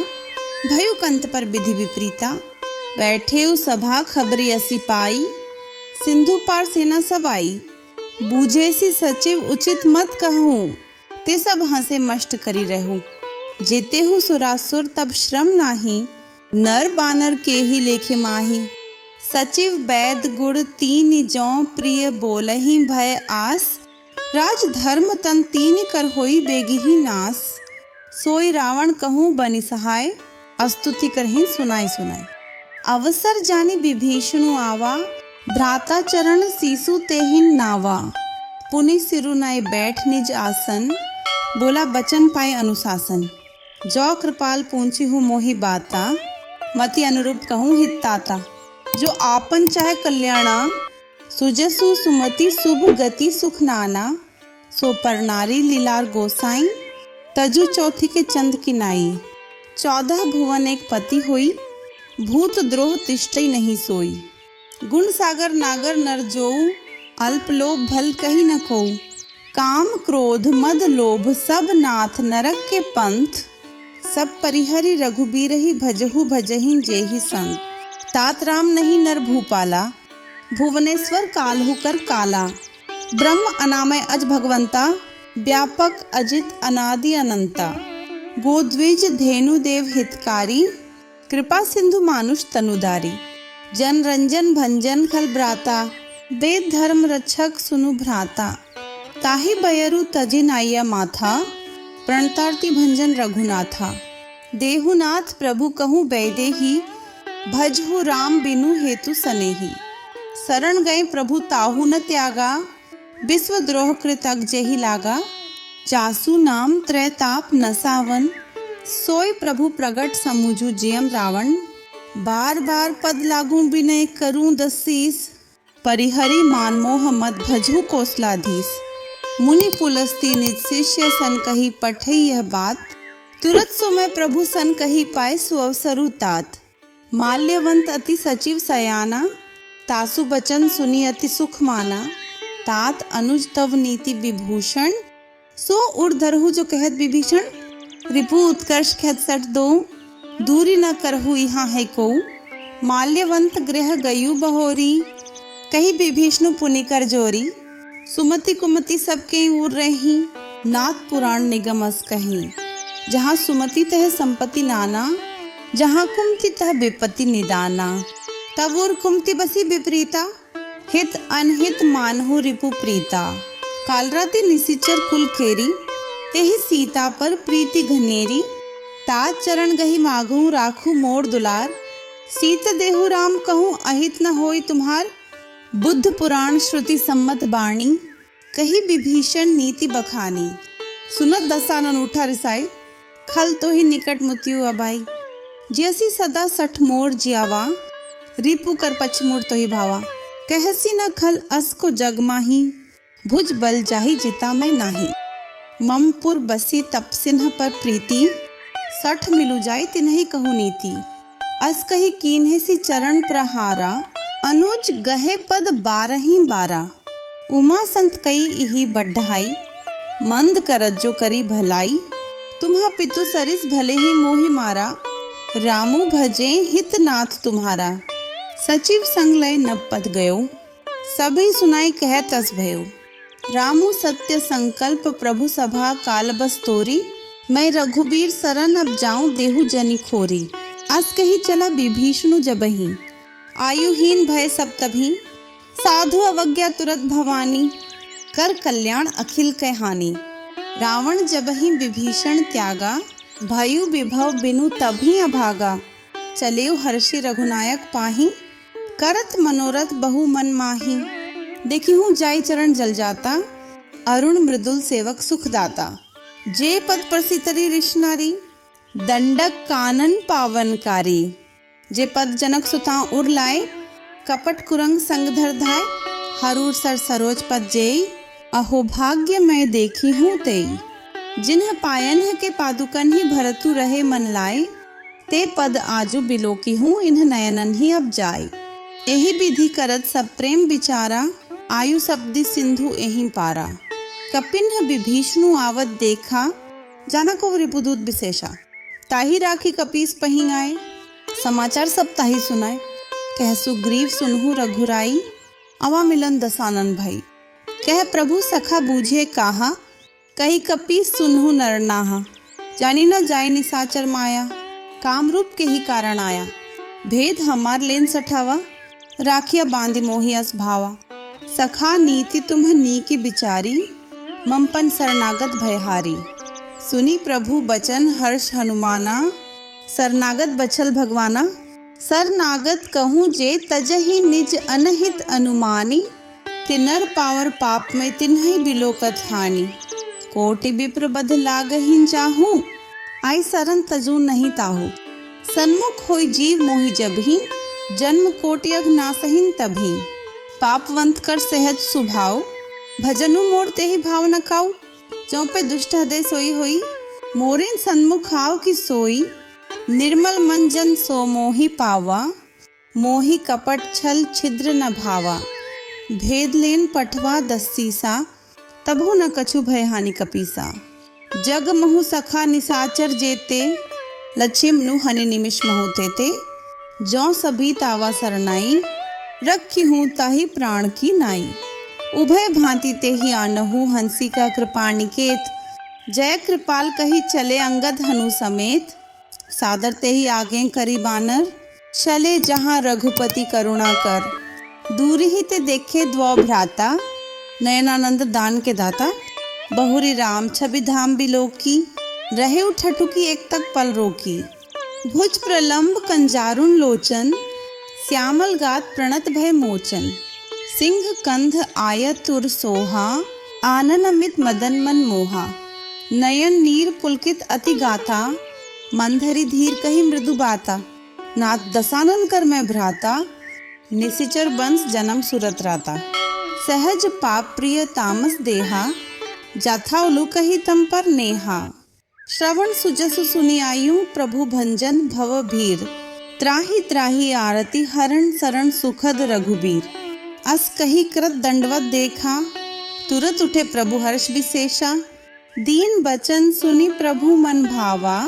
भयु कंत पर विधि विपरीता। बैठे सभा खबरी असी पाई, सिंधु पार सेना सब आई। बूझे सी सचिव उचित मत कहूँ, ते सब हंसे मष्ट करी रहूँ। जेते हूँ सुरासुर तब श्रम नाही, नर बानर के ही लेखे माही। सचिव वैद गुण तीन जौ प्रिय बोलहि भय आस। राज धर्म तन तीन कर होई बेगी ही नास। सोई रावण कहूँ बनि सहाय, स्तुति करहि सुनाई सुनाई। अवसर जानी विभीषणु आवा, भ्राता चरण सीसु तेहिन नावा। पुनि सिरु नय बैठ निज आसन, बोला बचन पाए अनुशासन। जो कृपाल पूंछी हूँ मोहि बाता, मति अनुरूप कहूँ हित ताता। जो आपन चाहे कल्याणा, सुजसु सुमति शुभ गति सुख नाना। सो पर नारी लीलार गोसाई, तजु चौथी के चंद की नाई। 14 भुवन एक पति होई, भूत द्रोह तिष्ठई नहीं सोई। गुण सागर नागर नर जोऊ, अल्प लोभ भल कही न कोऊ। काम क्रोध मद लोभ सब नाथ नरक के पंथ। सब परिहरि रघुबीर ही भजहु भजहि जेहि संग। तात राम नहीं नर भूपाला, भुवनेश्वर काल्हु कर काला। ब्रह्म अनामय अज भगवंता, व्यापक अजित अनादि अनंता। गोद्विज धेनु देव हितकारी, कृपा सिंधु मानुष तनुधारी। जन रंजन भंजन खल भ्राता, वेद धर्म रक्षक सुनु भ्राता। ताहि बयरु तजि नाइया माथा, प्रणतार्ति भंजन रघुनाथा। देहुनाथ प्रभु कहूँ बैदेही, भजहु राम बिनु हेतु सनेही। शरण गए प्रभु ताहु न त्यागा, विश्व द्रोह कृतक जेहि लागा। जासु नाम त्रैताप नसावन, सोई प्रभु प्रगट समुझु जियम रावण। बार बार पद लागू विनय करूं दसीस, परिहरि मान मोह मत भजहु कौशलाधीश। मुनि पुलस्ती निज शिष्य सन कही पठई यह बात। तुरत सुमय प्रभु सन कही पाए सुअवसरु तात। माल्यवंत अति सचिव सयाना, तासु बचन सुनी अति सुख माना। तात अनुज तव नीति विभूषण, सो उर्धरहु जो कहत विभीषण। रिपु उत्कर्ष ख्यात सठ दो, दूरी न करहु यहाँ है को। माल्यवंत गृह गयु बहोरी, कही विभीषण पुनि कर जोरी। सुमति कुमति सबके उर रही, नाथ पुराण निगम अस कहीं। जहाँ सुमति तह संपत्ति नाना, जहाँ कुमति तह विपत्ति निदाना। तब उर कुमति बसी विपरीता, हित अनहित मानहु रिपु प्रीता। कालराति निसिचर कुल खेरी, तेहि सीता पर प्रीति घनेरी। तात चरण गही मागहु राखू मोर दुलार। सीत देहु राम कहूँ अहित न होई तुम्हार। बुद्ध पुराण श्रुति सम्मत बाणी, कही विभीषण नीति बखानी। सुनत दसानन उठा रिसाई, खल तो ही निकट मुतियु अबाई। जैसी सदा सठ मोर जियावा, रिपु कर पछमुड़ तो ही भावा। कहसी न खल अस को जग माही, भुज बल जाही जिता मैं नाही। ममपुर बसी तपसिन्ह पर प्रीति, सठ मिलु जाय तिन्हि कहु नीति। अस कही कीन्हे सी चरण प्रहारा, अनुज गहे पद 12 उमा संत कई इही बढ़ाई। मंद करत जो करी भलाई, तुम्हा पितु सरिस भले ही मोहि मारा। रामू भजे हित नाथ तुम्हारा, सचिव संग लय नब पद गयो। सभी सुनाई कह तस भयो, रामू सत्य संकल्प प्रभु सभा काल बस तोरी। मैं रघुबीर सरन अब जाऊं देहु जनि खोरी। अस कही चला विभीषणु जबहि, आयुहीन भय सब तभी। साधु अवज्ञा तुरत भवानी, कर कल्याण अखिल कै हानि। रावण जबहि विभीषण त्यागा, भयु विभव बिनु तभी अभागा। चलेउ हर्षि रघुनायक पाही, करत मनोरथ बहु मन माही। देखी हूँ जाई चरण जल जाता, अरुण मृदुल सेवक सुखदाता। जे पद प्रसितरी ऋष नारी, दंडक कानन पावनकारी। जे पद जनक सुता उर लाए, कपट कुरंग संग धर धाय। हरूर सर सरोज पद जेई, अहो भाग्य मैं देखी हूँ तेई। जिन्ह पायन के पादुकन ही भरतु रहे मन लाए, ते पद आजु बिलोकी हूँ इन्ह नयनन ही अब जाए। एहि विधि करत सब प्रेम विचारा, आयु सब्दि सिंधु एहि पारा। कपिन्ह विभीषणु आवत देखा, जाना को रिपुदूत विशेषा। ताही राखी कपीस पही आए, समाचार सब ताही सुनाए। कह सुग्रीव सुनहु रघुराई, अवा मिलन दसानन भाई। कह प्रभु सखा बूझे काहा, कही कपीस सुनहु नर नाहा। जानी न जाय निसाचर माया, काम रूप के ही कारण आया। भेद हमार लेन सठावा, राखिया बांधि मोहि अस भावा। सखा नीति तुम्ह नीकी बिचारी, ममपन शरणागत भयहारी। सुनी प्रभु बचन हर्ष हनुमाना, शरणागत बछल भगवाना। शरणागत कहूँ जे तजहि निज अनहित अनुमानी, तिनर पावर पाप में तिन्हि बिलोकत हानि। कोटि विप्र बध लागहिं जाहूँ, आई सरन तजू नहीं ताहू। सन्मुख होई जीव मोहि जबहि, जन्म कोटि अघ नासहिं तभी। पापवंत कर सहज सुभाव, भजनु मोर तेहि भाव न काऊ। जौ पे दुष्ट हृदय सोई होई, मोरिन सन्मुख आव की सोई। निर्मल मन जन सो मोहि पावा, मोहि कपट छल छिद्र न भावा। भेद लेन पठवा दस सीसा, तबहु न कछु भय हानि कपीसा। जग महु सखा निसाचर जेते, लक्ष्म नु हनि निमिष महु तेते। जौ सभी तावा सरनाई, रखी हूँ ताही प्राण की नाई। उभय भांति ते ही आनहु, हंसी का कृपा निकेत। जय कृपाल कही चले अंगद हनु समेत। सादर ते ही आगे करी बानर, चले जहाँ रघुपति करुणा कर। दूरी ही ते देखे द्वौ भ्राता, नयनानंद दान के दाता। बहुरी राम छवि धाम बिलोकी, रहे उठठुकी एक तक पल रोकी। भुज प्रलंब कंजारुन लोचन, श्यामल गात प्रणत भय मोचन। सिंह कंध आयत तुर सोहा, आनन अमित मदन मन मोहा। नयन नीर पुलकित अति गाथा, मंधरी धीर कही मृदु बाता। नाथ दसानन कर मैं भ्राता, निशिचर बंस जन्म सुरत राता। सहज पाप प्रिय तामस देहा, जाथा उलु कही तम पर नेहा। श्रवण सुजसु सुनि आयु, प्रभु भंजन भव भीर। त्राहि त्राहि आरती हरण शरण सुखद रघुबीर। अस कही कृत दंडवत देखा, तुरत उठे प्रभु हर्ष विशेषा। दीन बचन सुनि प्रभु मन भावा,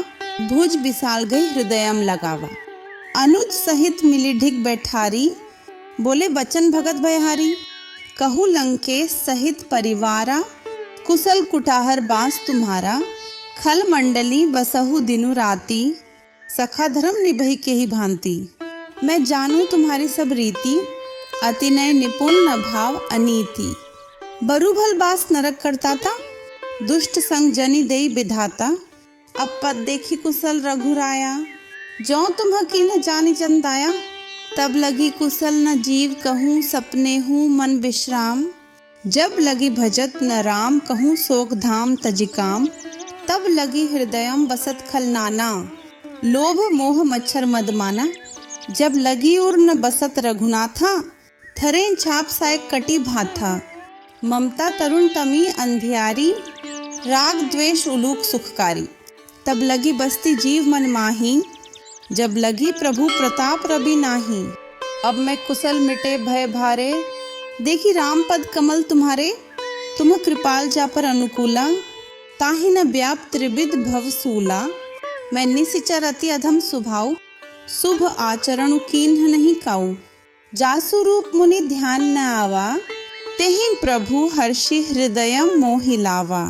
भुज बिसाल गई हृदयम लगावा। अनुज सहित मिली ढिग बैठारी, बोले बचन भगत भयहारी। कहु लंकेश सहित परिवारा, कुशल कुटाहर बास तुम्हारा। खल मंडली बसहु दिनु राती, सखा धर्म निभई के ही भांति। मैं जानू तुम्हारी सब रीति, अति नय निपुण न भाव अनीति। बरुभल बास नरक करता था, दुष्ट संग जनि देई विधाता। अब पद देखी कुशल रघुराया, जो तुम हकीन जानी चंदाया। तब लगी कुशल न जीव कहूँ, सपने हूँ मन विश्राम। जब लगी भजत न राम, कहूँ शोक धाम तजिकाम। तब लगी हृदयम बसत खल नाना, लोभ मोह मच्छर मदमाना। जब लगी उर न बसत रघुनाथा, थरे छाप साय कटी भाथा। ममता तरुण तमी अंधियारी, राग द्वेष उलूक सुखकारी। तब लगी बसती जीव मन माही, जब लगी प्रभु प्रताप रवि नाही। अब मैं कुशल मिटे भय भारे, देखी राम पद कमल तुम्हारे। तुम कृपाल जा पर अनुकूला, ताहि न व्याप त्रिविध भव सूला। मैं निशिचर अति अधम स्वभाव, शुभ आचरण कीन्ह नहीं काऊ। जासु रूप मुनि ध्यान न आवा, तेहि प्रभु हर्षि हृदयम मोहि लावा।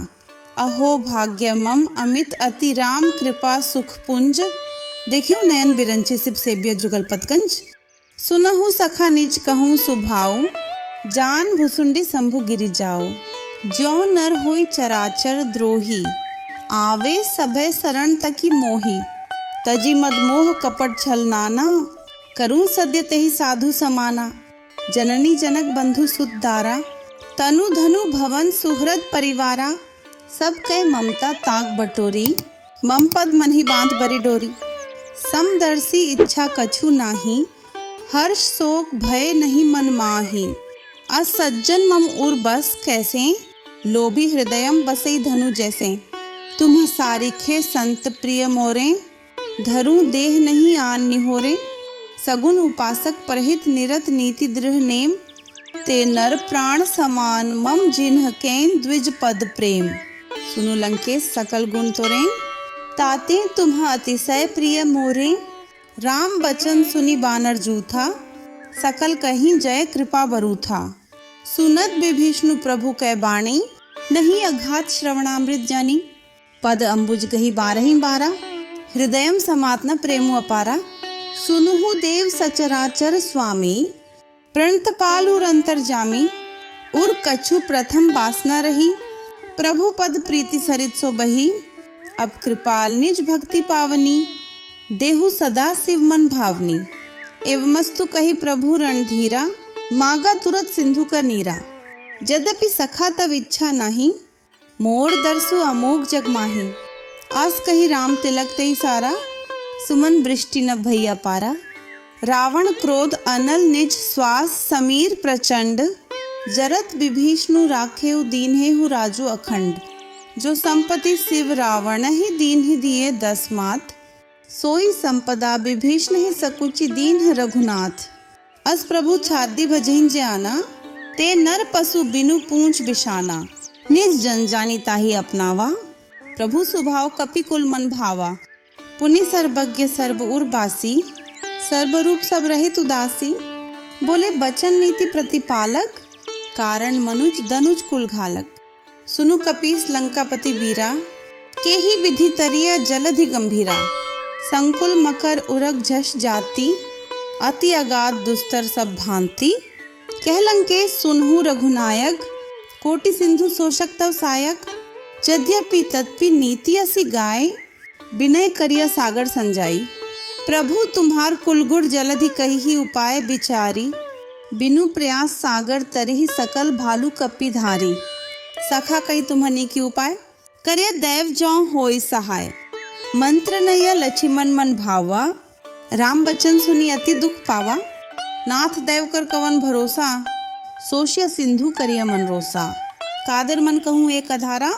अहो भाग्यमम अमित अति राम कृपा सुख पुंज। देखियो नयन बिरंची सिप सेबिय जुगल पतकंज। सुनहु सखा निज कहूँ सुभाऊ, जान भुसुंडी शंभु गिरि जाओ। जो नर होई चराचर द्रोही, आवे सभय शरण तकी मोही। तजी मद मोह कपट छल नाना, करूं सद्य तेहि साधु समाना। जननी जनक बंधु सुत दारा, तनु धनु भवन सुहृद परिवारा। सब कह ममता ताक बटोरी, मम पद मन ही बांध बरी डोरी। समदर्शी इच्छा कछु नाही, हर्ष शोक भय नहीं मन माही। असज्जन मम उर बस कैसे, लोभी हृदयम बसई धनु जैसे। तुम सारिखे संत प्रिय मोरे, धरू देह नहीं आन निहोरे। सगुन उपासक परहित निरत नीति दृढ़ नेम, ते नर प्राण समान मम जिन्ह केन द्विज पद प्रेम। सुनु लंकेश सकल गुण तोरें, ताते तुम्ह अतिशय प्रिय मोरे। राम बचन सुनि बानर जूथा, सकल कहीं जय कृपा बरूथा। सुनत विभीषण प्रभु कै बाणी, नहीं अघात श्रवणामृत जानी। पद अंबुज गही बारही बारा, हृदयम समात्न प्रेमु अपारा। सुनुहु देव सचराचर स्वामी, प्रणत पालुर अंतर्जामी। उर कछु प्रथम वासना रही, प्रभु पद प्रीति सरित सो बही। अब कृपाल निज भक्ति पावनी, देहु सदा शिव मन भावनी। एवमस्तु कही प्रभु रणधीरा, मागा तुरत सिंधु का नीरा। यद्यपि सखा तब इच्छा नहीं, मोर दर्शु अमोघ जग माही। आस कही राम तिलक तेई सारा, सुमन वृष्टि न भैया पारा। रावण क्रोध अनल निज श्वास, समीर प्रचंड। जरत विभीषणु राखेउ दीन्हेहु राजू अखंड। जो संपत्ति शिव रावण ही दीन ही दिए 10 मात, सोई संपदा विभीषण ही सकुचि दीन रघुनाथ। अस प्रभु छादी भजहिं जाना, ते नर पशु बिनु पूंछ बिशाना। निज जन जानी ताहि अपनावा, प्रभु स्वभाव कपि कुल मन भावा। पुनि सर्वज्ञ सर्व उर्वासी, सर्वरूप सब रहित उदासी। बोले बचन नीति प्रतिपालक, कारण मनुज दनुज कुल घालक। सुनु कपीस लंकापति वीरा, के ही विधि तरिया जलधि गंभीरा। संकुल मकर उरग झष जाति, अति अगाध दुस्तर सब भांति। कह लंकेश सुनहु रघुनायक, कोटि सिंधु शोषक तव सायक। यद्यपि तत्पि नीति असी गाय, विनय करिया सागर संजाई। प्रभु तुम्हार कुलगुण जलधि कही उपाय विचारी। बिनु प्रयास सागर तरहि सकल भालू कपि धारी। सखा कही तुम्हनी की उपाय, करे दैव जौ होय सहाय। मंत्र नैया लक्ष्मण मन भावा, राम बचन सुनी अति दुख पावा। नाथ दैव कर कवन भरोसा, सोशिया सिंधु करिया मन रोसा। कादर मन कहूँ एक अधारा,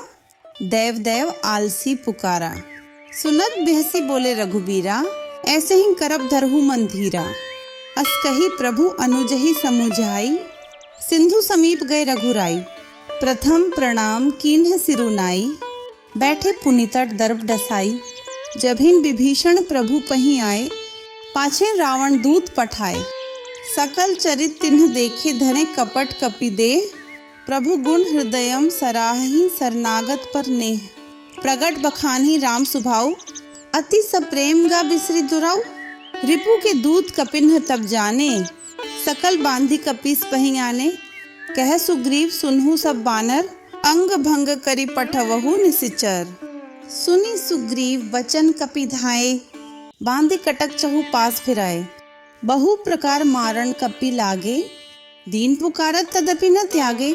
देव देव आलसी पुकारा। सुनत बिहसी बोले रघुबीरा, ऐसे ही करब धरहु मन धीरा। अस कही प्रभु अनुजहि समुझाई, सिंधु समीप गए रघुराई। प्रथम प्रणाम कीन्ह सिरुनाई, बैठे पुनितट दर्भ डसाई। जभिन विभीषण प्रभु पहीं आए, पाछे रावण दूत पठाए। सकल चरित तिन्ह देखे धरे कपट कपि देह। प्रभु गुण हृदयम सराहि शरणागत पर नेह। प्रगट बखानी राम सुभाऊ, अति सप्रेम गा बिसरी दुराऊ। रिपु के दूत कपिन्ह तब जाने, सकल बांधी कपीस पहीं आने। कह सुग्रीव सुनहु सब बानर, अंग भंग करी पठवहु निसिचर। सुनी सुग्रीव वचन कपि धाये, बांधे कटक चहु पास फिराए। बहु प्रकार मारण कपि लागे, दीन पुकारत तदपि न त्यागे।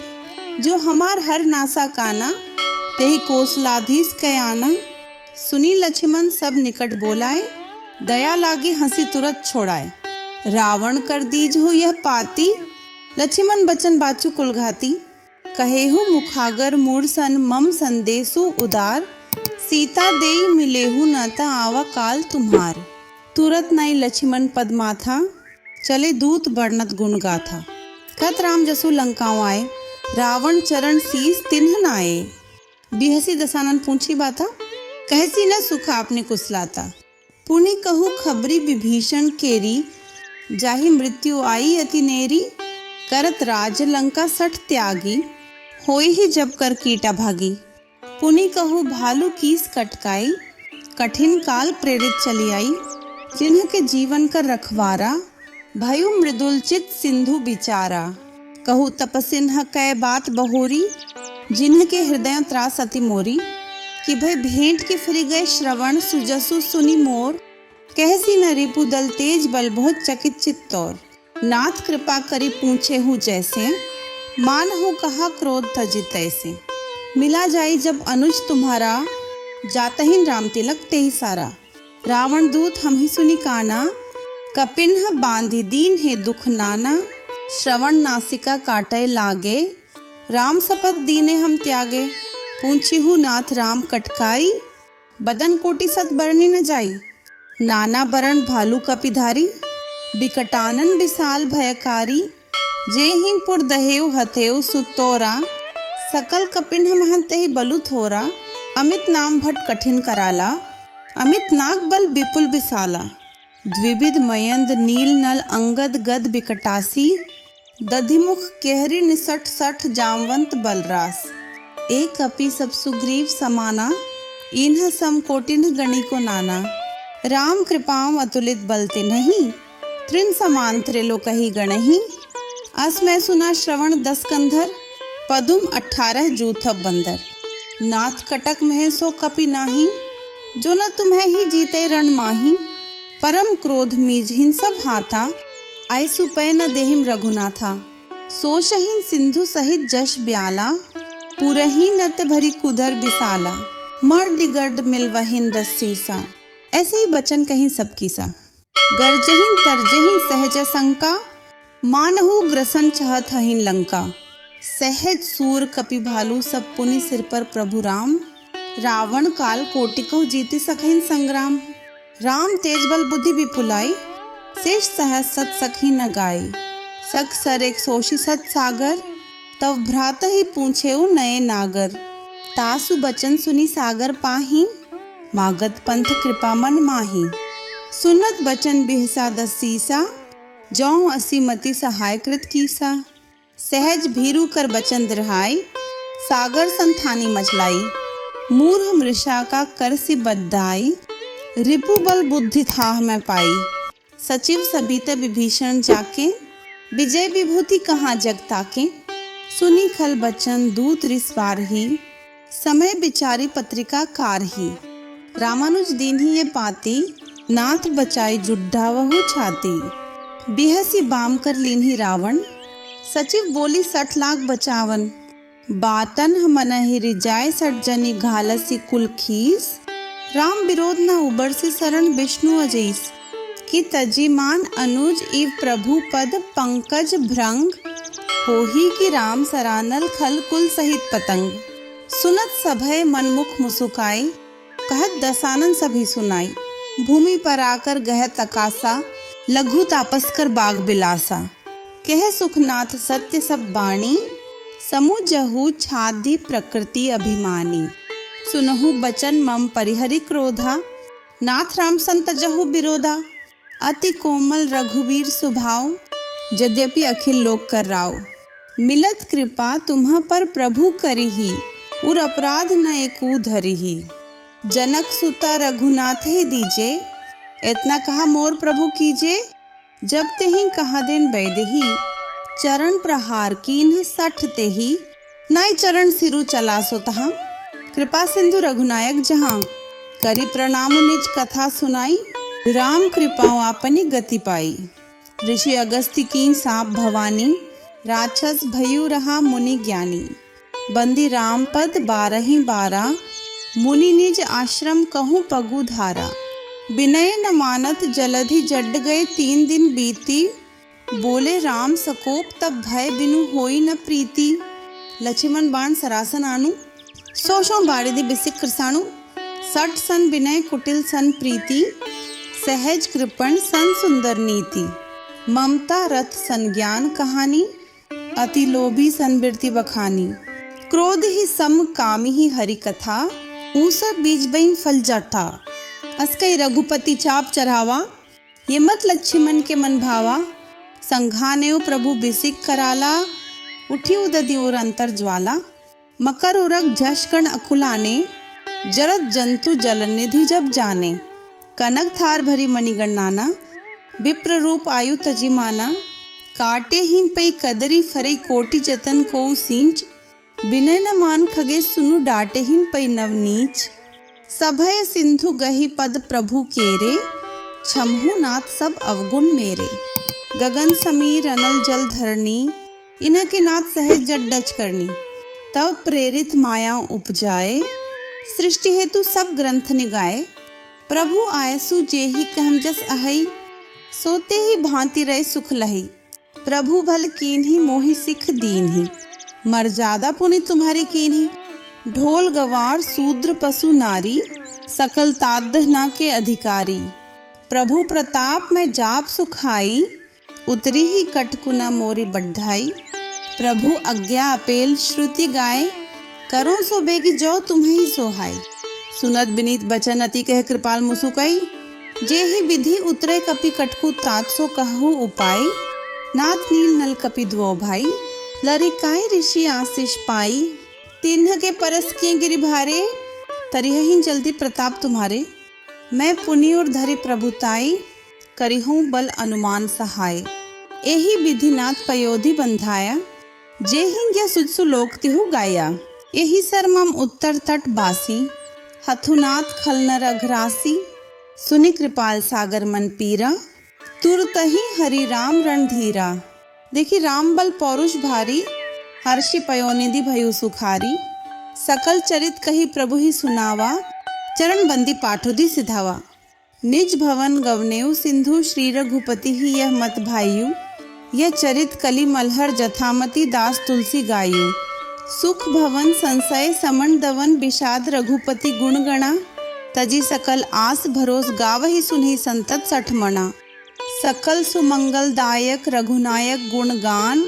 जो हमार हर नासा काना, तेहि कोसलाधीश कयाना। सुनी लक्ष्मण सब निकट बोलाए, दया लागे हंसी तुरंत छोड़ाए। रावण कर दीज हो यह पाती, लक्ष्मण बचन बाचु कुलघाती। कहेहु मुखागर मूढ़ सन मम संदेशु उदार। सीता देई मिलेहु न ता आवा काल तुम्हार। तुरत नाई लक्ष्मण पद माथा, चले दूत वर्णत गुण गाथा। कत राम जसु लंकाओं आए, रावण चरण शीस तिन्ह नाए। बिहसी दसानन पूछी बाता, कहसी न सुख आपने कुसलाता। पुनि कहु खबरी विभीषण केरी, जाहि मृत्यु आई अति नेरी। करत राज लंका सठ त्यागी, होई ही जब कर कीटा भागी। पुनि कहु भालू कीस कटकाई, कठिन काल प्रेरित चली आई। जिन्ह के जीवन कर रखवारा, भयु मृदुल चित सिंधु बिचारा। कहु तपसिन्ह कै बात बहोरी, जिन्ह के हृदय त्रास अति मोरी। कि भय भेंट के फिर गए श्रवण, सुजसु सुनि मोर। कहसी न रिपु दल तेज बल बहुत चकित चित्तौर। नाथ कृपा करी पूछे हूँ जैसे, मान हो कहा क्रोध तजित तैसे। मिला जाई जब अनुज तुम्हारा, जातहीन राम तिलक ते ही सारा। रावण दूत हम ही सुनी काना, कपिन्ह बांधी दीन है दुख नाना। श्रवण नासिका काटे लागे, राम शपथ दीने हम त्यागे। पूछी हूँ नाथ राम कटकाई, बदन कोटि सत बरनी न जाई। नाना बरण भालू कपिधारी, बिकटानन विशाल भयकारी। जेहिं पुर दहेव हथेव सुतोरा, सकल कपिन्ह महंत ही बलु थोरा। अमित नाम भट कठिन कराला, अमित नाग बल विपुल विशाला। द्विविध मयंद नील नल अंगद गद बिकटासी, दधिमुख केहरी निसट सठ जामवंत बलरास। एक कपि सब सुग्रीव समाना, इन्ह सम कोटिन्ह गणी को नाना। राम कृपाम अतुलित बलते नहीं, त्रिन समान त्रिलोकहि गणहि। अस मैं सुना श्रवण 10 कंधर, पदुम 18 जूथब बंदर। नाथ कटक मह सो कपि नाही, जो न तुम्हें ही जीते रण माही। परम क्रोध मीजहिन सब हाथा, आयसु पै न देहिम रघुनाथा। सोशहीन सिंधु सहित जश ब्याला, पुरही नत भरी कुधर बिसाला। मर दिगर्द मिलवहिन रस्सी सा, ऐसे ही बचन कहीं सबकी सा। गर्जहीन तरजहीन सहज शंका, मानहु ग्रसन चहत हहीन लंका। सहज सूर कपि भालू सब पुनि सिर पर प्रभु राम। रावण काल कोटिको जीति सखहिन संग्राम। राम तेज बल बुद्धि विपुलाई, शेष सहज सत सखी न गाई। सख सर एक सोशी सत सागर, तव भ्रात ही पूछे नए नागर। तासु बचन सुनी सागर पाही, मागत पंथ कृपा मन माही। सुनत बचन बिहसा 10 सीसा, जौं असी मति सहाय कृत कीसा। सहज भीरु कर बचन दृहाई, सागर संथानी मचलाई। मूर्ख मृषा का कर सी बद्धाई, रिपु बल बुद्धि थाह मैं पाई। सचिव सबित विभीषण जाके, विजय विभूति कहाँ जग ताके। सुनी खल बचन दूत रिस बारही, समय बिचारी पत्रिका कारही। रामानुज दीन्ही ये पाती, नाथ बचाई जुड्ढा वहु छाती। बिहसी बाम कर लीन्ही रावण, सचिव बोली 60 लाख बचावन। बातन मनहि रिजाय 60 जनी घालसी कुल खीस। राम विरोध न उबर से शरण विष्णु अजीस। कि तजी मान अनुज इव प्रभु पद पंकज भृंग। होही कि राम सरानल खल कुल सहित पतंग। सुनत सभय मनमुख मुसुकाई, कहत दसानन सभी सुनाई। भूमि पर आकर गह तकासा, लघु तापस कर बाग बिलासा। कह सुखनाथ सत्य सब बाणी, समुझहु छादी प्रकृति अभिमानी। सुनहु बचन मम परिहरि क्रोधा, नाथ राम संतजहु विरोधा। अति कोमल रघुवीर स्वभाव, यद्यपि अखिल लोक कर राव। मिलत कृपा तुम्हा पर प्रभु करिही, उर अपराध न एकू धरिही। जनक सुता रघुनाथ ही दीजे, इतना कहा मोर प्रभु कीजे। जब तेहि कहा दिन बैदेही, चरण प्रहार कीन्ह 60 तेही। नाई चरण सिरु चला सो तहाँ, कृपा सिंधु रघुनायक जहाँ। करी प्रणाम निज कथा सुनाई, राम कृपा आपनी गति पाई। ऋषि अगस्त्य कीन साप भवानी, राक्षस भयु रहा मुनि ज्ञानी। बंदी राम पद 12 मुनि निज आश्रम कहूँ पगु धारा। विनय न मानत जलधि जड गए 3 दिन बीती। बोले राम सकोप तब भय बिनु होई न प्रीति। लक्ष्मण बाण सरासन आनु, सोशों बारिधि बिसिक कृसाणु। 60 सन विनय कुटिल सन प्रीति, सहज कृपण सन सुंदर नीति। ममता रथ सन ज्ञान कहानी, अति लोभी सन बिरति बखानी। क्रोध ही सम कामी ही हरि कथा, ऊसा बीज बइन फल जाता। अस्कई रघुपति चाप चढ़ावा, ये मत लक्ष्मण के मन भावा। संघानेउ प्रभु बिसिक कराला, उठी उदधि और अंतर ज्वाला। मकर उरग झषकण अकुलाने, जरत जंतु जल निधि जब जाने। कनक थार भरी मणिगण नाना, विप्र रूप आयु तजी माना। काटे हिम पई कदरी फरई कोटि जतन को सींच। विनय न मान खगे सुनु डाटे हिम पई नवनीच। सभय सिंधु गही पद प्रभु केरे, छमहु नाथ सब अवगुण मेरे। गगन समीर अनल जल धरनी, इन्ह के नाथ सहज जट डच करनी। तब प्रेरित माया उपजाए, सृष्टि हेतु सब ग्रंथ निगाए। प्रभु आयसु जेहि कहम जस अहई, सोते ही भांति रहे सुख लही। प्रभु भल कीन्ही मोहि सिख दीन्ही, मर्यादा पुनि तुम्हारी कीन्ही। ढोल गवार शूद्र पशु नारी, सकल तादना के अधिकारी। प्रभु प्रताप में जाप सुखाई, उतरी ही कटकुना मोरी बढ़ाई। प्रभु आज्ञा अपेल श्रुति गाए, करो सो बेगी जो तुम्हें ही सोहाय। सुनत बिनीत बचन अति कह कृपाल मुसुकई, जे ही विधि उतरे कपि कटकु तात सो कहु उपाय। नाथ नील नल कपि दुओ भाई, लरिकाय ऋषि आशीष पाई। तिन्ह के परस किए गिरि भारे, तरिहहि जल्दी प्रताप तुम्हारे। मैं पुनि और धरि प्रभुताई, करिहूँ बल अनुमान सहाय। एहि विधि नाथ पयोधि बंधाया, जे हिंग्या सुजसु लोक तिहु गाया। एहि सरमम उत्तर तट बासी, हथुनाथ खलनर अघरासी। सुनि कृपाल सागर मन पीरा, तुरतहि हरि राम रणधीरा। देखी राम बल पौरुष भारी, हर्षि पयोनिधि भयु सुखारी। सकल चरित कही प्रभु ही सुनावा, चरण बंदी पाठोधि सिधावा। निज भवन गवनेउ सिंधु, श्री रघुपति ही यह मत भाइयु। यह चरित कलि मलहर जथामति, दास तुलसी गायु। सुख भवन संशय समन दवन, विषाद रघुपति गुण गणा। तजी सकल आस भरोस, गावहि सुनहि संतत सठ मना। सकल सुमंगल दायक रघुनायक गुणगान,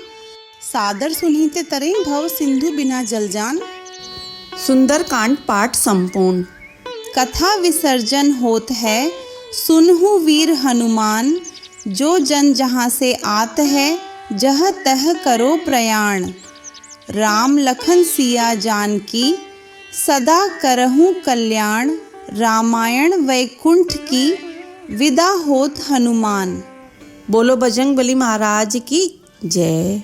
सादर सुनहि ते तरई भव सिंधु बिना जलजान। सुंदर कांड पाठ संपूर्ण। कथा विसर्जन होत है, सुनहु वीर हनुमान। जो जन जहाँ से आत है, जह तह करो प्रयाण। राम लखन सिया जानकी, सदा करहूँ कल्याण। रामायण वैकुंठ की, विदा होत हनुमान। बोलो बजरंगबली महाराज की जय।